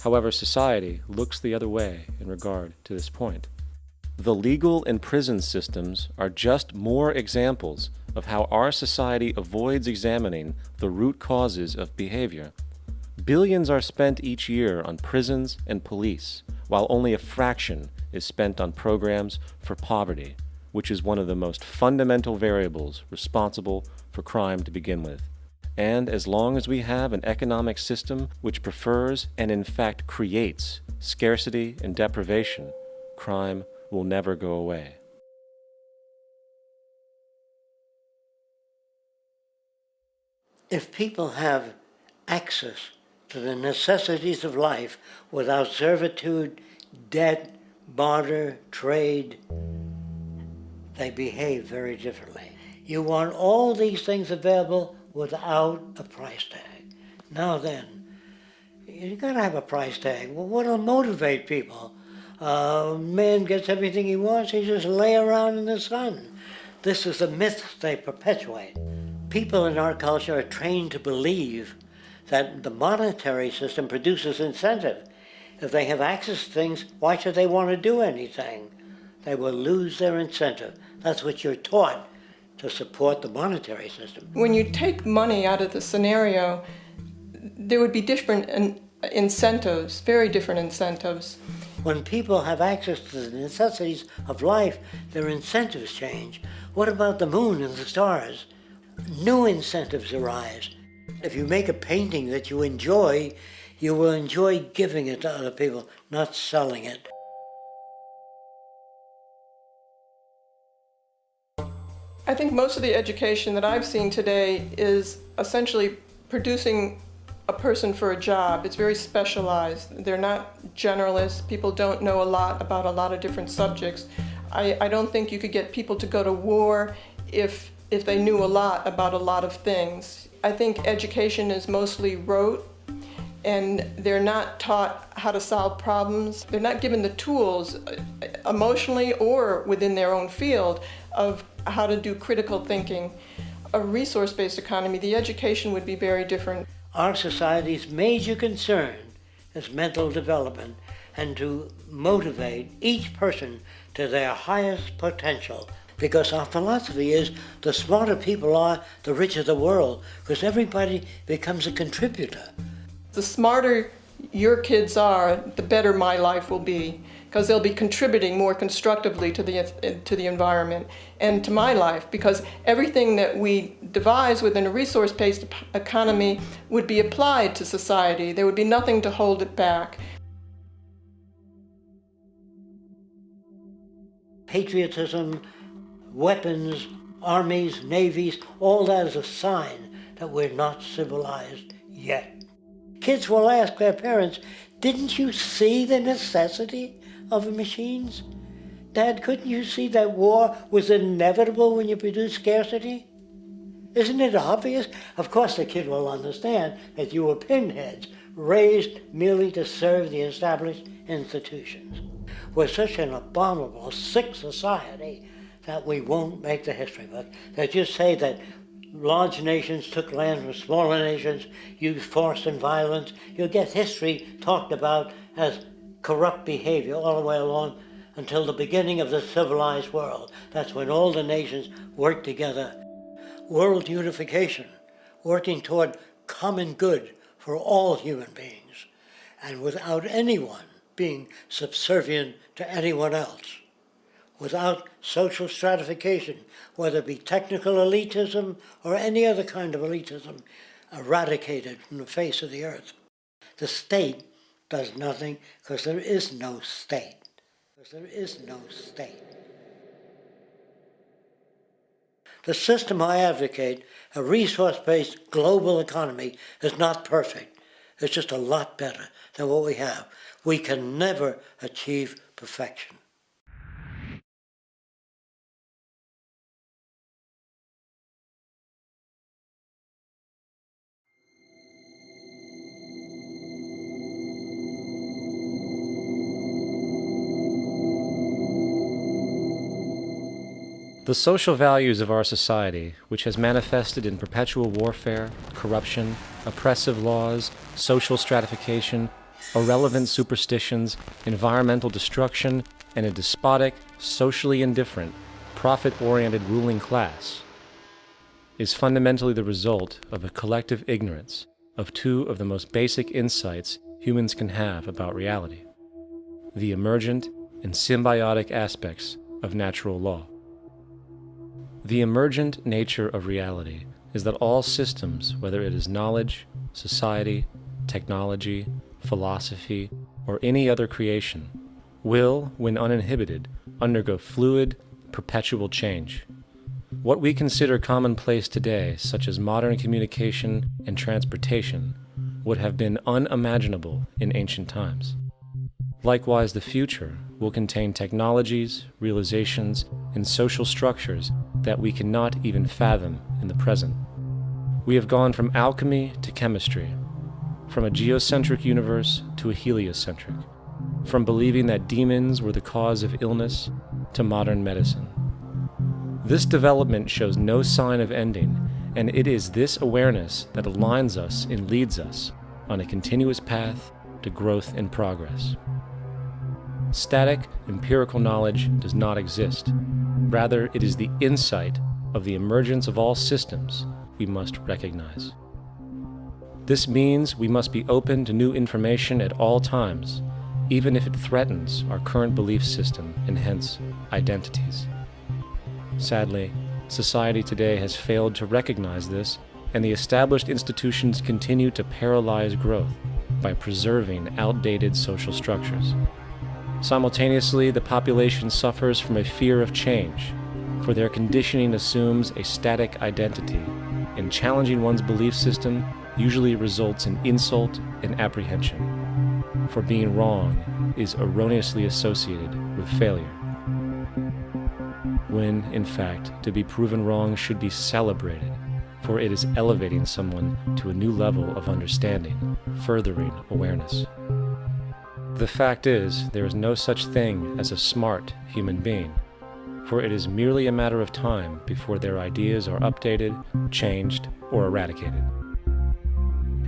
However, society looks the other way in regard to this point. The legal and prison systems are just more examples of how our society avoids examining the root causes of behavior. Billions are spent each year on prisons and police, while only a fraction is spent on programs for poverty, which is one of the most fundamental variables responsible for crime to begin with. And as long as we have an economic system which prefers and in fact creates scarcity and deprivation, crime will never go away. If people have access to the necessities of life without servitude, debt, barter, trade, they behave very differently. You want all these things available without a price tag. Now then, you gotta have a price tag. Well, what'll motivate people? Man gets everything he wants, he just lay around in the sun. This is the myth they perpetuate. People in our culture are trained to believe that the monetary system produces incentive. If they have access to things, why should they want to do anything? They will lose their incentive. That's what you're taught to support the monetary system. When you take money out of the scenario, there would be different incentives, very different incentives. When people have access to the necessities of life, their incentives change. What about the moon and the stars? New incentives arise. If you make a painting that you will enjoy giving it to other people, not selling it. I think most of the education that I've seen today is essentially producing a person for a job. It's very specialized. They're not generalists. People don't know a lot about a lot of different subjects. I don't think you could get people to go to war if they knew a lot about a lot of things. I think education is mostly rote, and they're not taught how to solve problems. They're not given the tools emotionally or within their own field of how to do critical thinking. A resource-based economy, the education would be very different. Our society's major concern is mental development and to motivate each person to their highest potential. Because our philosophy is the smarter people are, the richer the world, because everybody becomes a contributor. The smarter your kids are, the better my life will be, because they'll be contributing more constructively to the environment and to my life, because everything that we devise within a resource-based economy would be applied to society. There would be nothing to hold it back. Patriotism, weapons, armies, navies, all that is a sign that we're not civilized yet. Kids will ask their parents, didn't you see the necessity of the machines? Dad, couldn't you see that war was inevitable when you produce scarcity? Isn't it obvious? Of course the kid will understand that you were pinheads, raised merely to serve the established institutions. We're such an abominable, sick society that we won't make the history book. They just say that large nations took land from smaller nations, used force and violence. You'll get history talked about as corrupt behavior all the way along until the beginning of the civilized world. That's when all the nations work together. World unification, working toward common good for all human beings, and without anyone being subservient to anyone else. Without social stratification, whether it be technical elitism or any other kind of elitism, eradicated from the face of the earth. The state does nothing because there is no state. The system I advocate, a resource-based global economy, is not perfect. It's just a lot better than what we have. We can never achieve perfection. The social values of our society, which has manifested in perpetual warfare, corruption, oppressive laws, social stratification, irrelevant superstitions, environmental destruction, and a despotic, socially indifferent, profit-oriented ruling class, is fundamentally the result of a collective ignorance of two of the most basic insights humans can have about reality: the emergent and symbiotic aspects of natural law. The emergent nature of reality is that all systems, whether it is knowledge, society, technology, philosophy, or any other creation, will, when uninhibited, undergo fluid, perpetual change. What we consider commonplace today, such as modern communication and transportation, would have been unimaginable in ancient times. Likewise, the future will contain technologies, realizations, and social structures that we cannot even fathom in the present. We have gone from alchemy to chemistry, from a geocentric universe to a heliocentric, from believing that demons were the cause of illness to modern medicine. This development shows no sign of ending, and it is this awareness that aligns us and leads us on a continuous path to growth and progress. Static, empirical knowledge does not exist. Rather, it is the insight of the emergence of all systems we must recognize. This means we must be open to new information at all times, even if it threatens our current belief system and hence identities. Sadly, society today has failed to recognize this, and the established institutions continue to paralyze growth by preserving outdated social structures. Simultaneously, the population suffers from a fear of change, for their conditioning assumes a static identity, and challenging one's belief system usually results in insult and apprehension, for being wrong is erroneously associated with failure, when, in fact, to be proven wrong should be celebrated, for it is elevating someone to a new level of understanding, furthering awareness. The fact is, there is no such thing as a smart human being, for it is merely a matter of time before their ideas are updated, changed, or eradicated.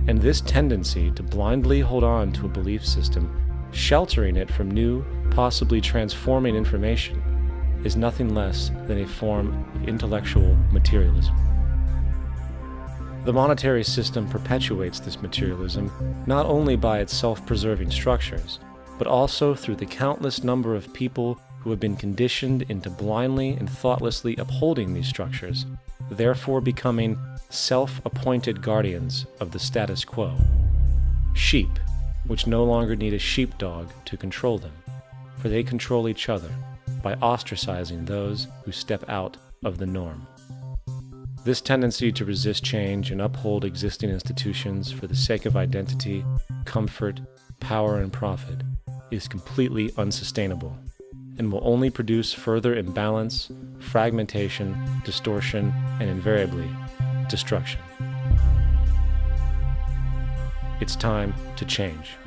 And this tendency to blindly hold on to a belief system, sheltering it from new, possibly transforming information, is nothing less than a form of intellectual materialism. The monetary system perpetuates this materialism not only by its self-preserving structures, but also through the countless number of people who have been conditioned into blindly and thoughtlessly upholding these structures, therefore becoming self-appointed guardians of the status quo. Sheep, which no longer need a sheepdog to control them, for they control each other by ostracizing those who step out of the norm. This tendency to resist change and uphold existing institutions for the sake of identity, comfort, power, and profit is completely unsustainable and will only produce further imbalance, fragmentation, distortion, and invariably, destruction. It's time to change.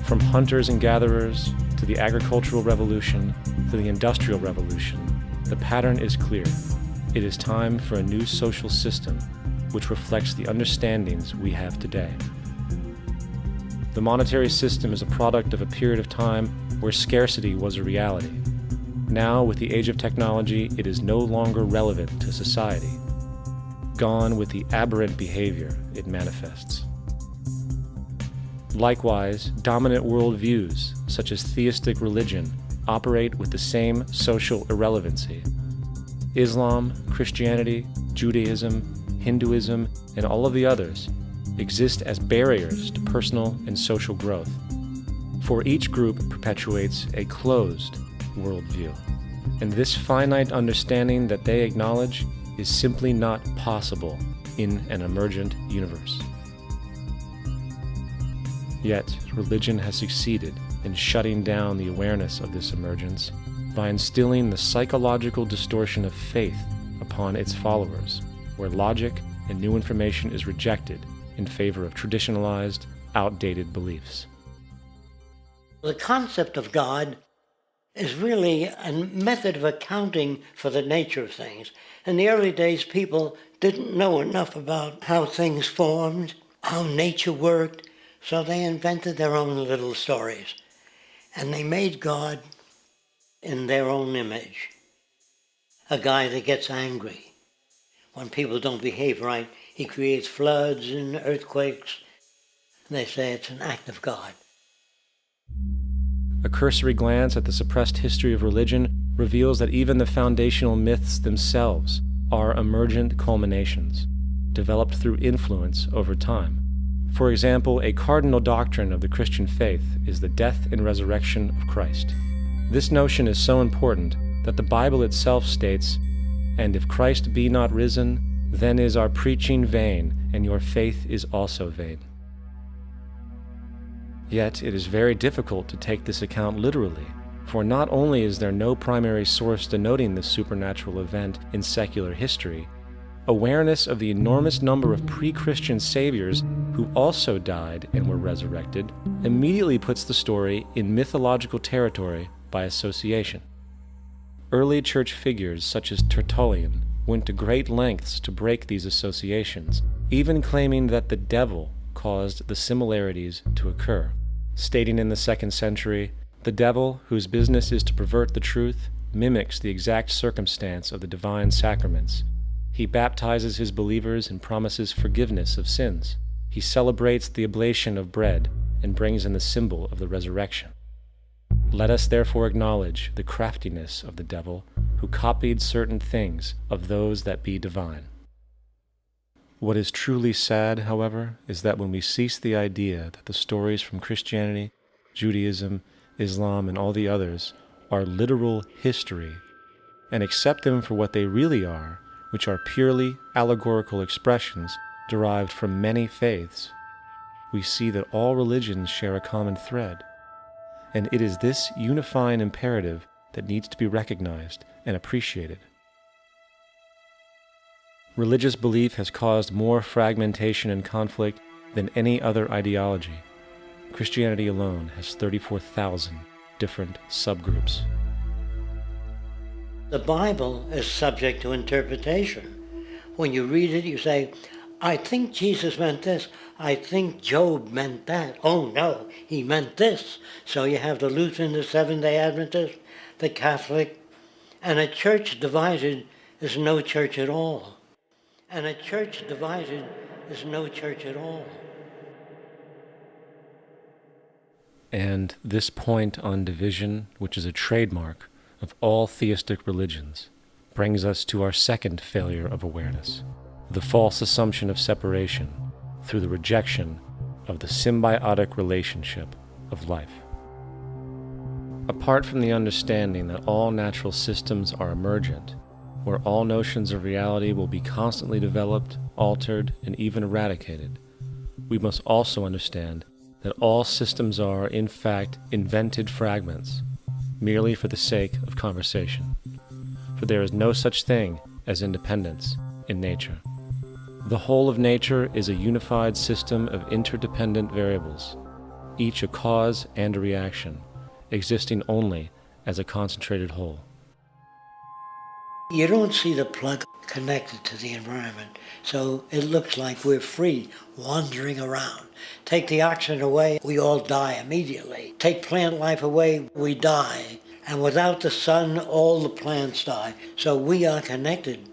From hunters and gatherers to the agricultural revolution to the industrial revolution, the pattern is clear. It is time for a new social system which reflects the understandings we have today. The monetary system is a product of a period of time where scarcity was a reality. Now, with the age of technology, it is no longer relevant to society. Gone with the aberrant behavior it manifests. Likewise, dominant worldviews, such as theistic religion, operate with the same social irrelevancy. Islam, Christianity, Judaism, Hinduism, and all of the others exist as barriers to personal and social growth, for each group perpetuates a closed worldview, and this finite understanding that they acknowledge is simply not possible in an emergent universe. Yet, religion has succeeded in shutting down the awareness of this emergence by instilling the psychological distortion of faith upon its followers, where logic and new information is rejected in favor of traditionalized, outdated beliefs. The concept of God is really a method of accounting for the nature of things. In the early days, people didn't know enough about how things formed, how nature worked, so they invented their own little stories. And they made God in their own image. A guy that gets angry. When people don't behave right, he creates floods and earthquakes. And they say it's an act of God. A cursory glance at the suppressed history of religion reveals that even the foundational myths themselves are emergent culminations, developed through influence over time. For example, a cardinal doctrine of the Christian faith is the death and resurrection of Christ. This notion is so important that the Bible itself states, "And if Christ be not risen, then is our preaching vain, and your faith is also vain." Yet it is very difficult to take this account literally, for not only is there no primary source denoting this supernatural event in secular history, awareness of the enormous number of pre-Christian saviors who also died and were resurrected immediately puts the story in mythological territory by association. Early church figures such as Tertullian went to great lengths to break these associations, even claiming that the devil caused the similarities to occur, stating in the 2nd century, "The devil, whose business is to pervert the truth, mimics the exact circumstance of the divine sacraments. He baptizes his believers and promises forgiveness of sins. He celebrates the oblation of bread and brings in the symbol of the resurrection. Let us therefore acknowledge the craftiness of the devil, who copied certain things of those that be divine." What is truly sad, however, is that when we cease the idea that the stories from Christianity, Judaism, Islam, and all the others are literal history, and accept them for what they really are, which are purely allegorical expressions derived from many faiths, we see that all religions share a common thread, and it is this unifying imperative that needs to be recognized and appreciated. Religious belief has caused more fragmentation and conflict than any other ideology. Christianity alone has 34,000 different subgroups. The Bible is subject to interpretation. When you read it, you say, I think Jesus meant this. I think Job meant that. Oh no, he meant this. So you have the Lutheran, the Seventh-day Adventist, the Catholic, and a church divided is no church at all. And a church divided is no church at all. And this point on division, which is a trademark of all theistic religions, brings us to our second failure of awareness, the false assumption of separation through the rejection of the symbiotic relationship of life. Apart from the understanding that all natural systems are emergent, where all notions of reality will be constantly developed, altered, and even eradicated, we must also understand that all systems are, in fact, invented fragments, merely for the sake of conversation. For there is no such thing as independence in nature. The whole of nature is a unified system of interdependent variables, each a cause and a reaction, existing only as a concentrated whole. You don't see the plug connected to the environment, so it looks like we're free, wandering around. Take the oxygen away, we all die immediately. Take plant life away, we die. And without the sun, all the plants die. So we are connected.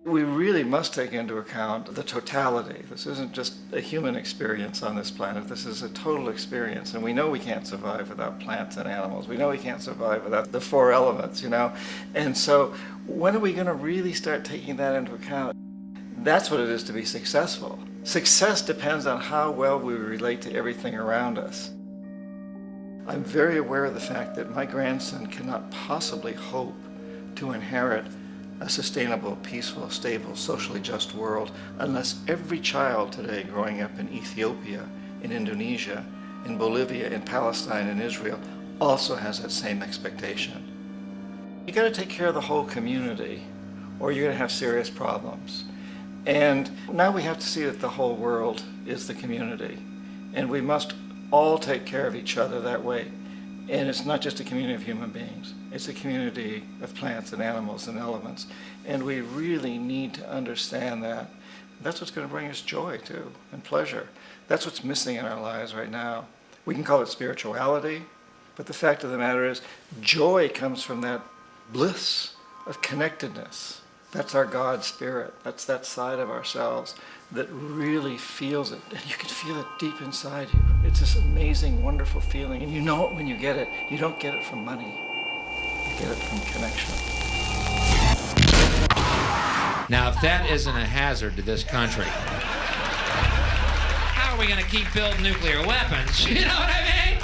We really must take into account the totality. This isn't just a human experience on this planet. This is a total experience. And we know we can't survive without plants and animals. We know we can't survive without the four elements, you know? And so when are we going to really start taking that into account? That's what it is to be successful. Success depends on how well we relate to everything around us. I'm very aware of the fact that my grandson cannot possibly hope to inherit a sustainable, peaceful, stable, socially just world unless every child today growing up in Ethiopia, in Indonesia, in Bolivia, in Palestine, in Israel also has that same expectation. You got to take care of the whole community or you're going to have serious problems. And now we have to see that the whole world is the community and we must all take care of each other that way. And it's not just a community of human beings. It's a community of plants and animals and elements. And we really need to understand that. That's what's going to bring us joy, too, and pleasure. That's what's missing in our lives right now. We can call it spirituality, but the fact of the matter is, joy comes from that bliss of connectedness. That's our God spirit. That's that side of ourselves that really feels it. And you can feel it deep inside you. It's this amazing, wonderful feeling. And you know it when you get it. You don't get it from money. You get it from connection. Now, if that isn't a hazard to this country, how are we going to keep building nuclear weapons? You know what I mean?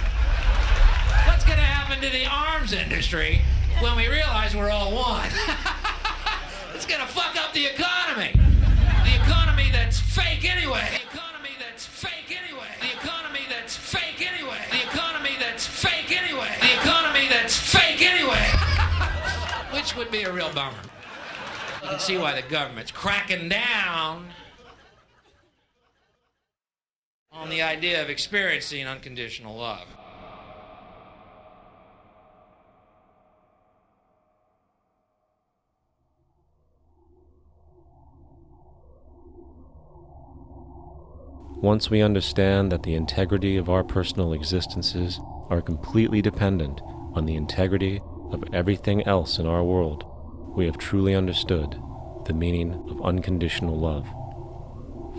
What's going to happen to the arms industry when we realize we're all one? It's going to fuck up the economy. The economy that's fake anyway. The economy that's fake anyway. The economy that's fake anyway. The economy that's fake anyway. The economy that's fake anyway. Which would be a real bummer. You can see why the government's cracking down on the idea of experiencing unconditional love. Once we understand that the integrity of our personal existences are completely dependent on the integrity of everything else in our world, we have truly understood the meaning of unconditional love.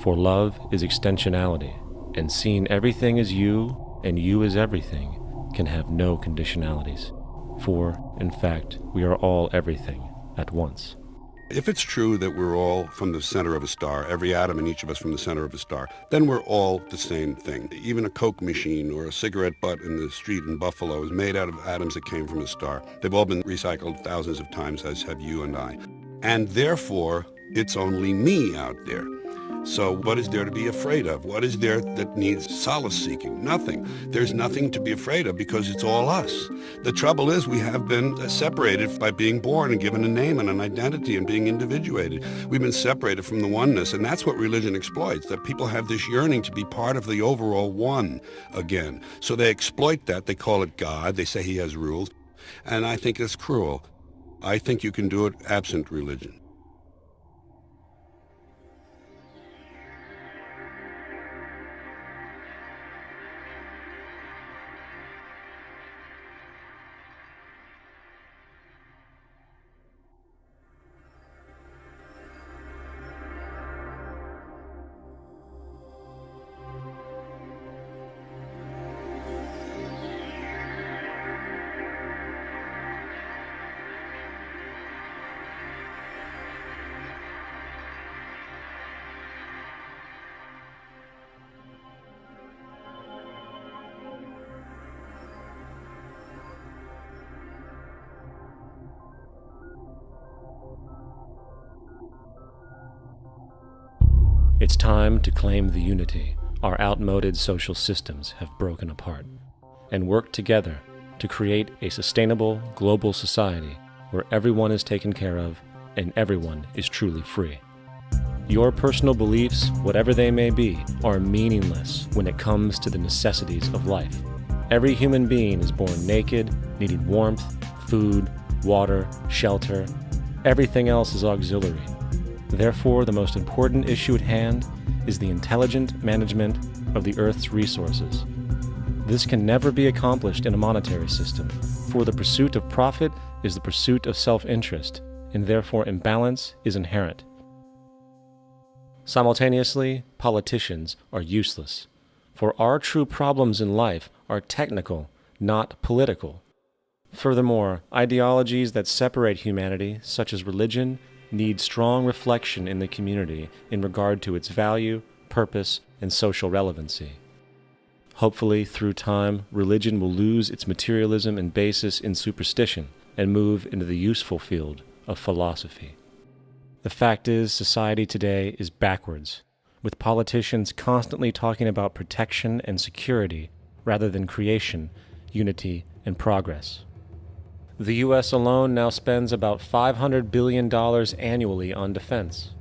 For love is extensionality, and seeing everything as you and you as everything can have no conditionalities. For, in fact, we are all everything at once. If it's true that we're all from the center of a star, every atom in each of us from the center of a star, then we're all the same thing. Even a Coke machine or a cigarette butt in the street in Buffalo is made out of atoms that came from a star. They've all been recycled thousands of times, as have you and I. And therefore, it's only me out there. So what is there to be afraid of? What is there that needs solace seeking? Nothing. There's nothing to be afraid of because it's all us. The trouble is we have been separated by being born and given a name and an identity and being individuated. We've been separated from the oneness, and that's what religion exploits, that people have this yearning to be part of the overall one again. So they exploit that. They call it God. They say he has rules. And I think it's cruel. I think you can do it absent religion. It's time to claim the unity our outmoded social systems have broken apart, and work together to create a sustainable global society where everyone is taken care of and everyone is truly free. Your personal beliefs, whatever they may be, are meaningless when it comes to the necessities of life. Every human being is born naked, needing warmth, food, water, shelter. Everything else is auxiliary. Therefore, the most important issue at hand is the intelligent management of the Earth's resources. This can never be accomplished in a monetary system, for the pursuit of profit is the pursuit of self-interest, and therefore imbalance is inherent. Simultaneously, politicians are useless, for our true problems in life are technical, not political. Furthermore, ideologies that separate humanity, such as religion, need strong reflection in the community in regard to its value, purpose, and social relevancy. Hopefully, through time, religion will lose its materialism and basis in superstition and move into the useful field of philosophy. The fact is, society today is backwards, with politicians constantly talking about protection and security rather than creation, unity, and progress. The U.S. alone now spends about $500 billion annually on defense.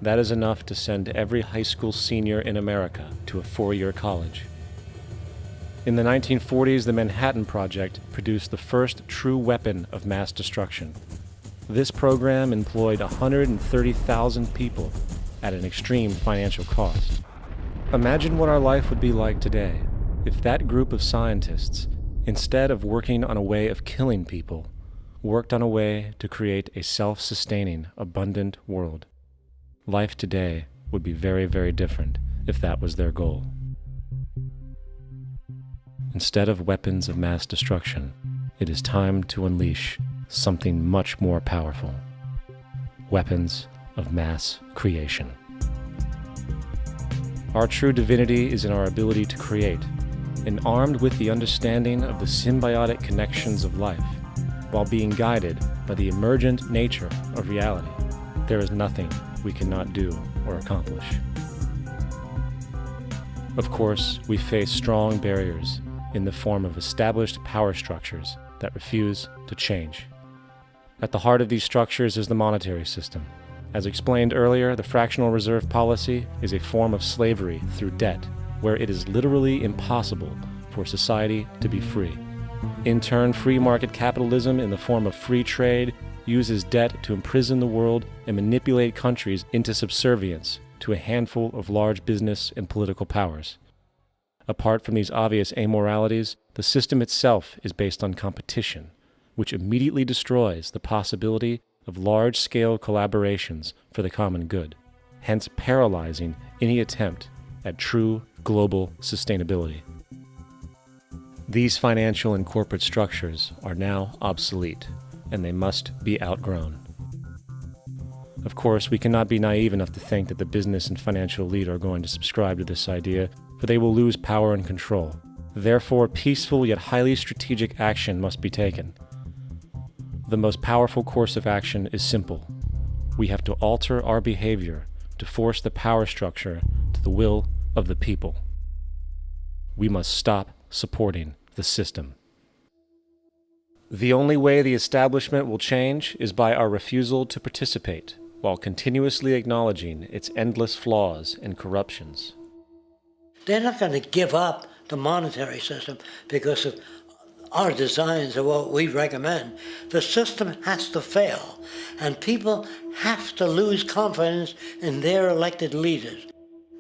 That is enough to send every high school senior in America to a 4-year college. In the 1940s, the Manhattan Project produced the first true weapon of mass destruction. This program employed 130,000 people at an extreme financial cost. Imagine what our life would be like today if that group of scientists, instead of working on a way of killing people, worked on a way to create a self-sustaining, abundant world. Life today would be very, very different if that was their goal. Instead of weapons of mass destruction, it is time to unleash something much more powerful. Weapons of mass creation. Our true divinity is in our ability to create, and armed with the understanding of the symbiotic connections of life, while being guided by the emergent nature of reality, there is nothing we cannot do or accomplish. Of course, we face strong barriers in the form of established power structures that refuse to change. At the heart of these structures is the monetary system. As explained earlier, the fractional reserve policy is a form of slavery through debt, where it is literally impossible for society to be free. In turn, free market capitalism in the form of free trade uses debt to imprison the world and manipulate countries into subservience to a handful of large business and political powers. Apart from these obvious amoralities, the system itself is based on competition, which immediately destroys the possibility of large-scale collaborations for the common good, hence paralyzing any attempt at true global sustainability. These financial and corporate structures are now obsolete, and they must be outgrown. Of course, we cannot be naive enough to think that the business and financial elite are going to subscribe to this idea, for they will lose power and control. Therefore, peaceful yet highly strategic action must be taken. The most powerful course of action is simple. We have to alter our behavior to to force the power structure to the will of the people. We must stop supporting the system. The only way the establishment will change is by our refusal to participate, while continuously acknowledging its endless flaws and corruptions. They're not going to give up the monetary system because of our designs of what we recommend. The system has to fail, and people have to lose confidence in their elected leaders.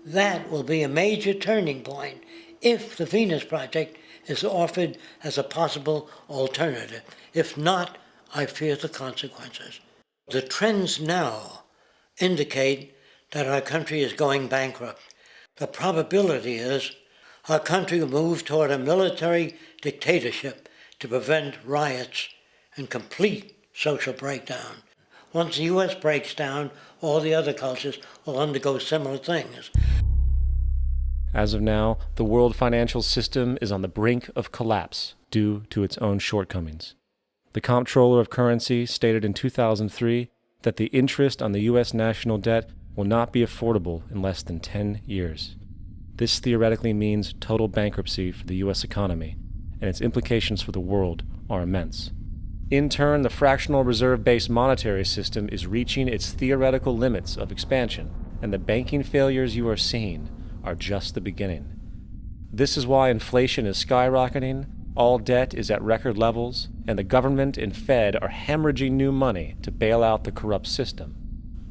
That will be a major turning point if the Venus Project is offered as a possible alternative. If not, I fear the consequences. The trends now indicate that our country is going bankrupt. The probability is our country will move toward a military dictatorship to prevent riots and complete social breakdown. Once the U.S. breaks down, all the other cultures will undergo similar things. As of now, the world financial system is on the brink of collapse due to its own shortcomings. The Comptroller of Currency stated in 2003 that the interest on the U.S. national debt will not be affordable in less than 10 years. This theoretically means total bankruptcy for the U.S. economy, and its implications for the world are immense. In turn, the fractional reserve-based monetary system is reaching its theoretical limits of expansion, and the banking failures you are seeing are just the beginning. This is why inflation is skyrocketing, all debt is at record levels, and the government and Fed are hemorrhaging new money to bail out the corrupt system.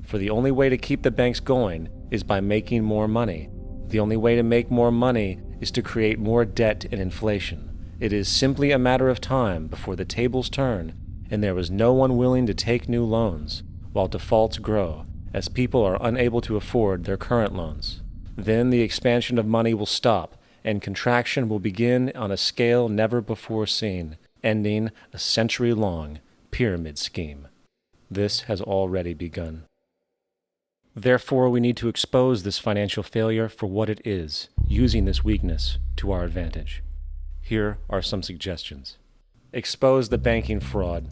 For the only way to keep the banks going is by making more money. The only way to make more money is to create more debt and inflation. It is simply a matter of time before the tables turn and there is no one willing to take new loans, while defaults grow, as people are unable to afford their current loans. Then the expansion of money will stop, and contraction will begin on a scale never before seen, ending a century-long pyramid scheme. This has already begun. Therefore, we need to expose this financial failure for what it is, using this weakness to our advantage. Here are some suggestions. Expose the banking fraud.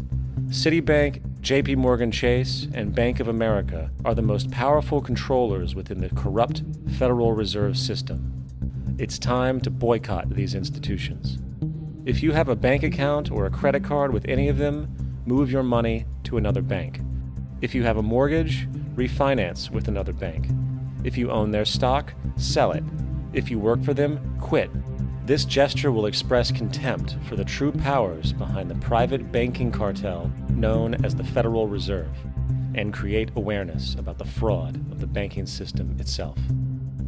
Citibank, JP Morgan Chase, and Bank of America are the most powerful controllers within the corrupt Federal Reserve System. It's time to boycott these institutions. If you have a bank account or a credit card with any of them, move your money to another bank. If you have a mortgage, refinance with another bank. If you own their stock, sell it. If you work for them, quit. This gesture will express contempt for the true powers behind the private banking cartel known as the Federal Reserve, and create awareness about the fraud of the banking system itself.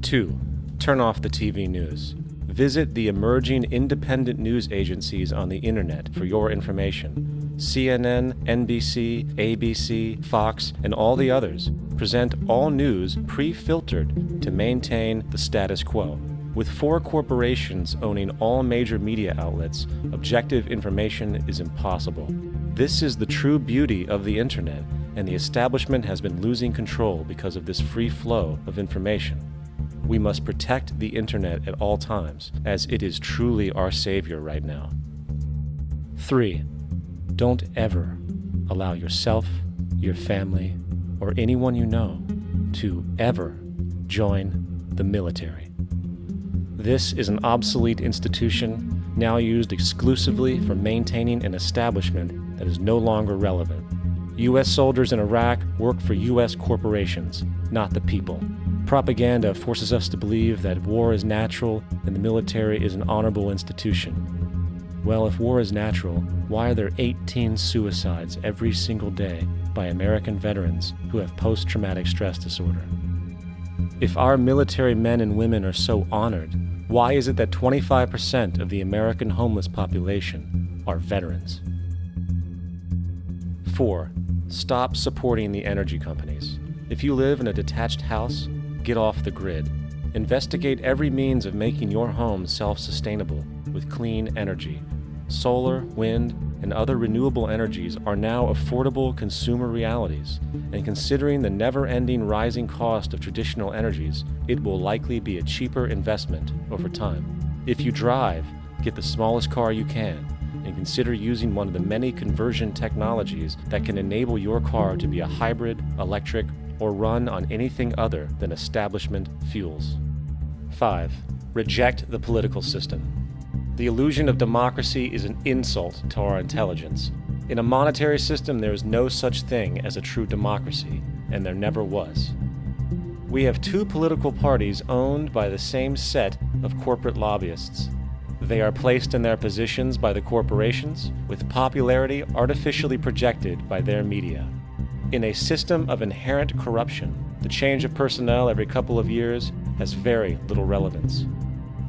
2. Turn off the TV news. Visit the emerging independent news agencies on the internet for your information. CNN, NBC, ABC, Fox, and all the others present all news pre-filtered to maintain the status quo. With 4 corporations owning all major media outlets, objective information is impossible. This is the true beauty of the internet, and the establishment has been losing control because of this free flow of information. We must protect the internet at all times, as it is truly our savior right now. 3. Don't ever allow yourself, your family, or anyone you know to ever join the military. This is an obsolete institution now used exclusively for maintaining an establishment that is no longer relevant. U.S. soldiers in Iraq work for U.S. corporations, not the people. Propaganda forces us to believe that war is natural and the military is an honorable institution. Well, if war is natural, why are there 18 suicides every single day by American veterans who have post-traumatic stress disorder? If our military men and women are so honored, why is it that 25% of the American homeless population are veterans? 4. Stop supporting the energy companies. If you live in a detached house, get off the grid. Investigate every means of making your home self-sustainable with clean energy. Solar, wind, and other renewable energies are now affordable consumer realities, and considering the never-ending rising cost of traditional energies, it will likely be a cheaper investment over time. If you drive, get the smallest car you can, and consider using one of the many conversion technologies that can enable your car to be a hybrid, electric, or run on anything other than establishment fuels. 5. Reject the political system. The illusion of democracy is an insult to our intelligence. In a monetary system, there is no such thing as a true democracy, and there never was. We have two political parties owned by the same set of corporate lobbyists. They are placed in their positions by the corporations, with popularity artificially projected by their media. In a system of inherent corruption, the change of personnel every couple of years has very little relevance.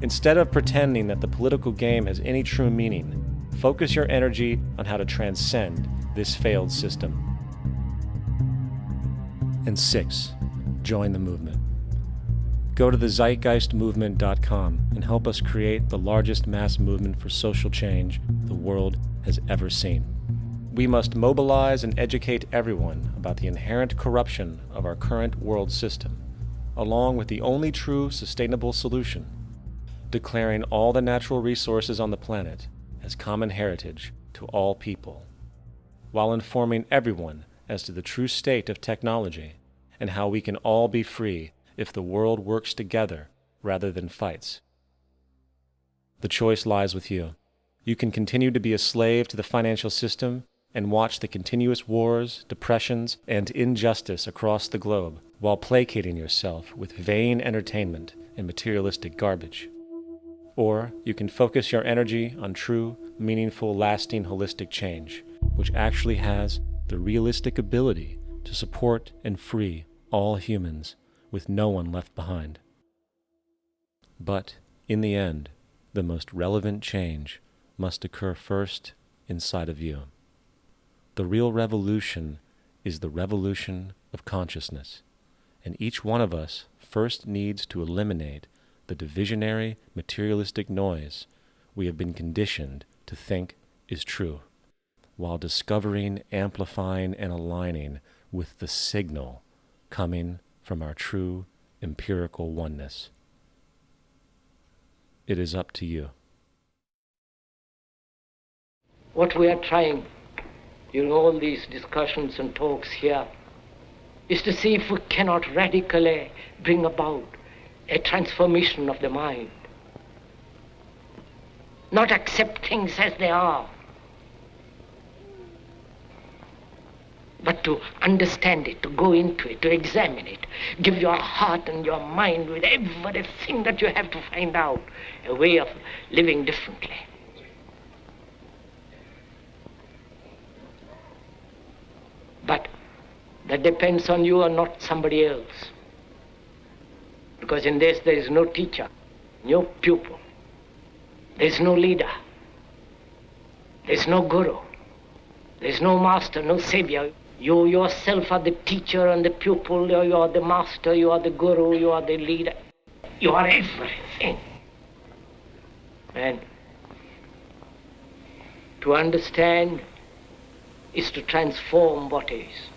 Instead of pretending that the political game has any true meaning, focus your energy on how to transcend this failed system. And 6. Join the movement. Go to the zeitgeistmovement.com and help us create the largest mass movement for social change the world has ever seen. We must mobilize and educate everyone about the inherent corruption of our current world system, along with the only true sustainable solution, declaring all the natural resources on the planet as common heritage to all people, while informing everyone as to the true state of technology and how we can all be free if the world works together rather than fights. The choice lies with you. You can continue to be a slave to the financial system and watch the continuous wars, depressions, and injustice across the globe while placating yourself with vain entertainment and materialistic garbage. Or you can focus your energy on true, meaningful, lasting, holistic change, which actually has the realistic ability to support and free all humans with no one left behind. But in the end, the most relevant change must occur first inside of you. The real revolution is the revolution of consciousness, and each one of us first needs to eliminate the divisionary, materialistic noise we have been conditioned to think is true, while discovering, amplifying, and aligning with the signal coming from our true empirical oneness. It is up to you. What we are trying during all these discussions and talks here is to see if we cannot radically bring about a transformation of the mind. Not accept things as they are, but to understand it, to go into it, to examine it. Give your heart and your mind with everything that you have to find out a way of living differently. But that depends on you and not somebody else. Because in this there is no teacher, no pupil. There is no leader. There is no guru. There is no master, no savior. You yourself are the teacher and the pupil. You are the master, you are the guru, you are the leader. You are everything. And to understand is to transform what is.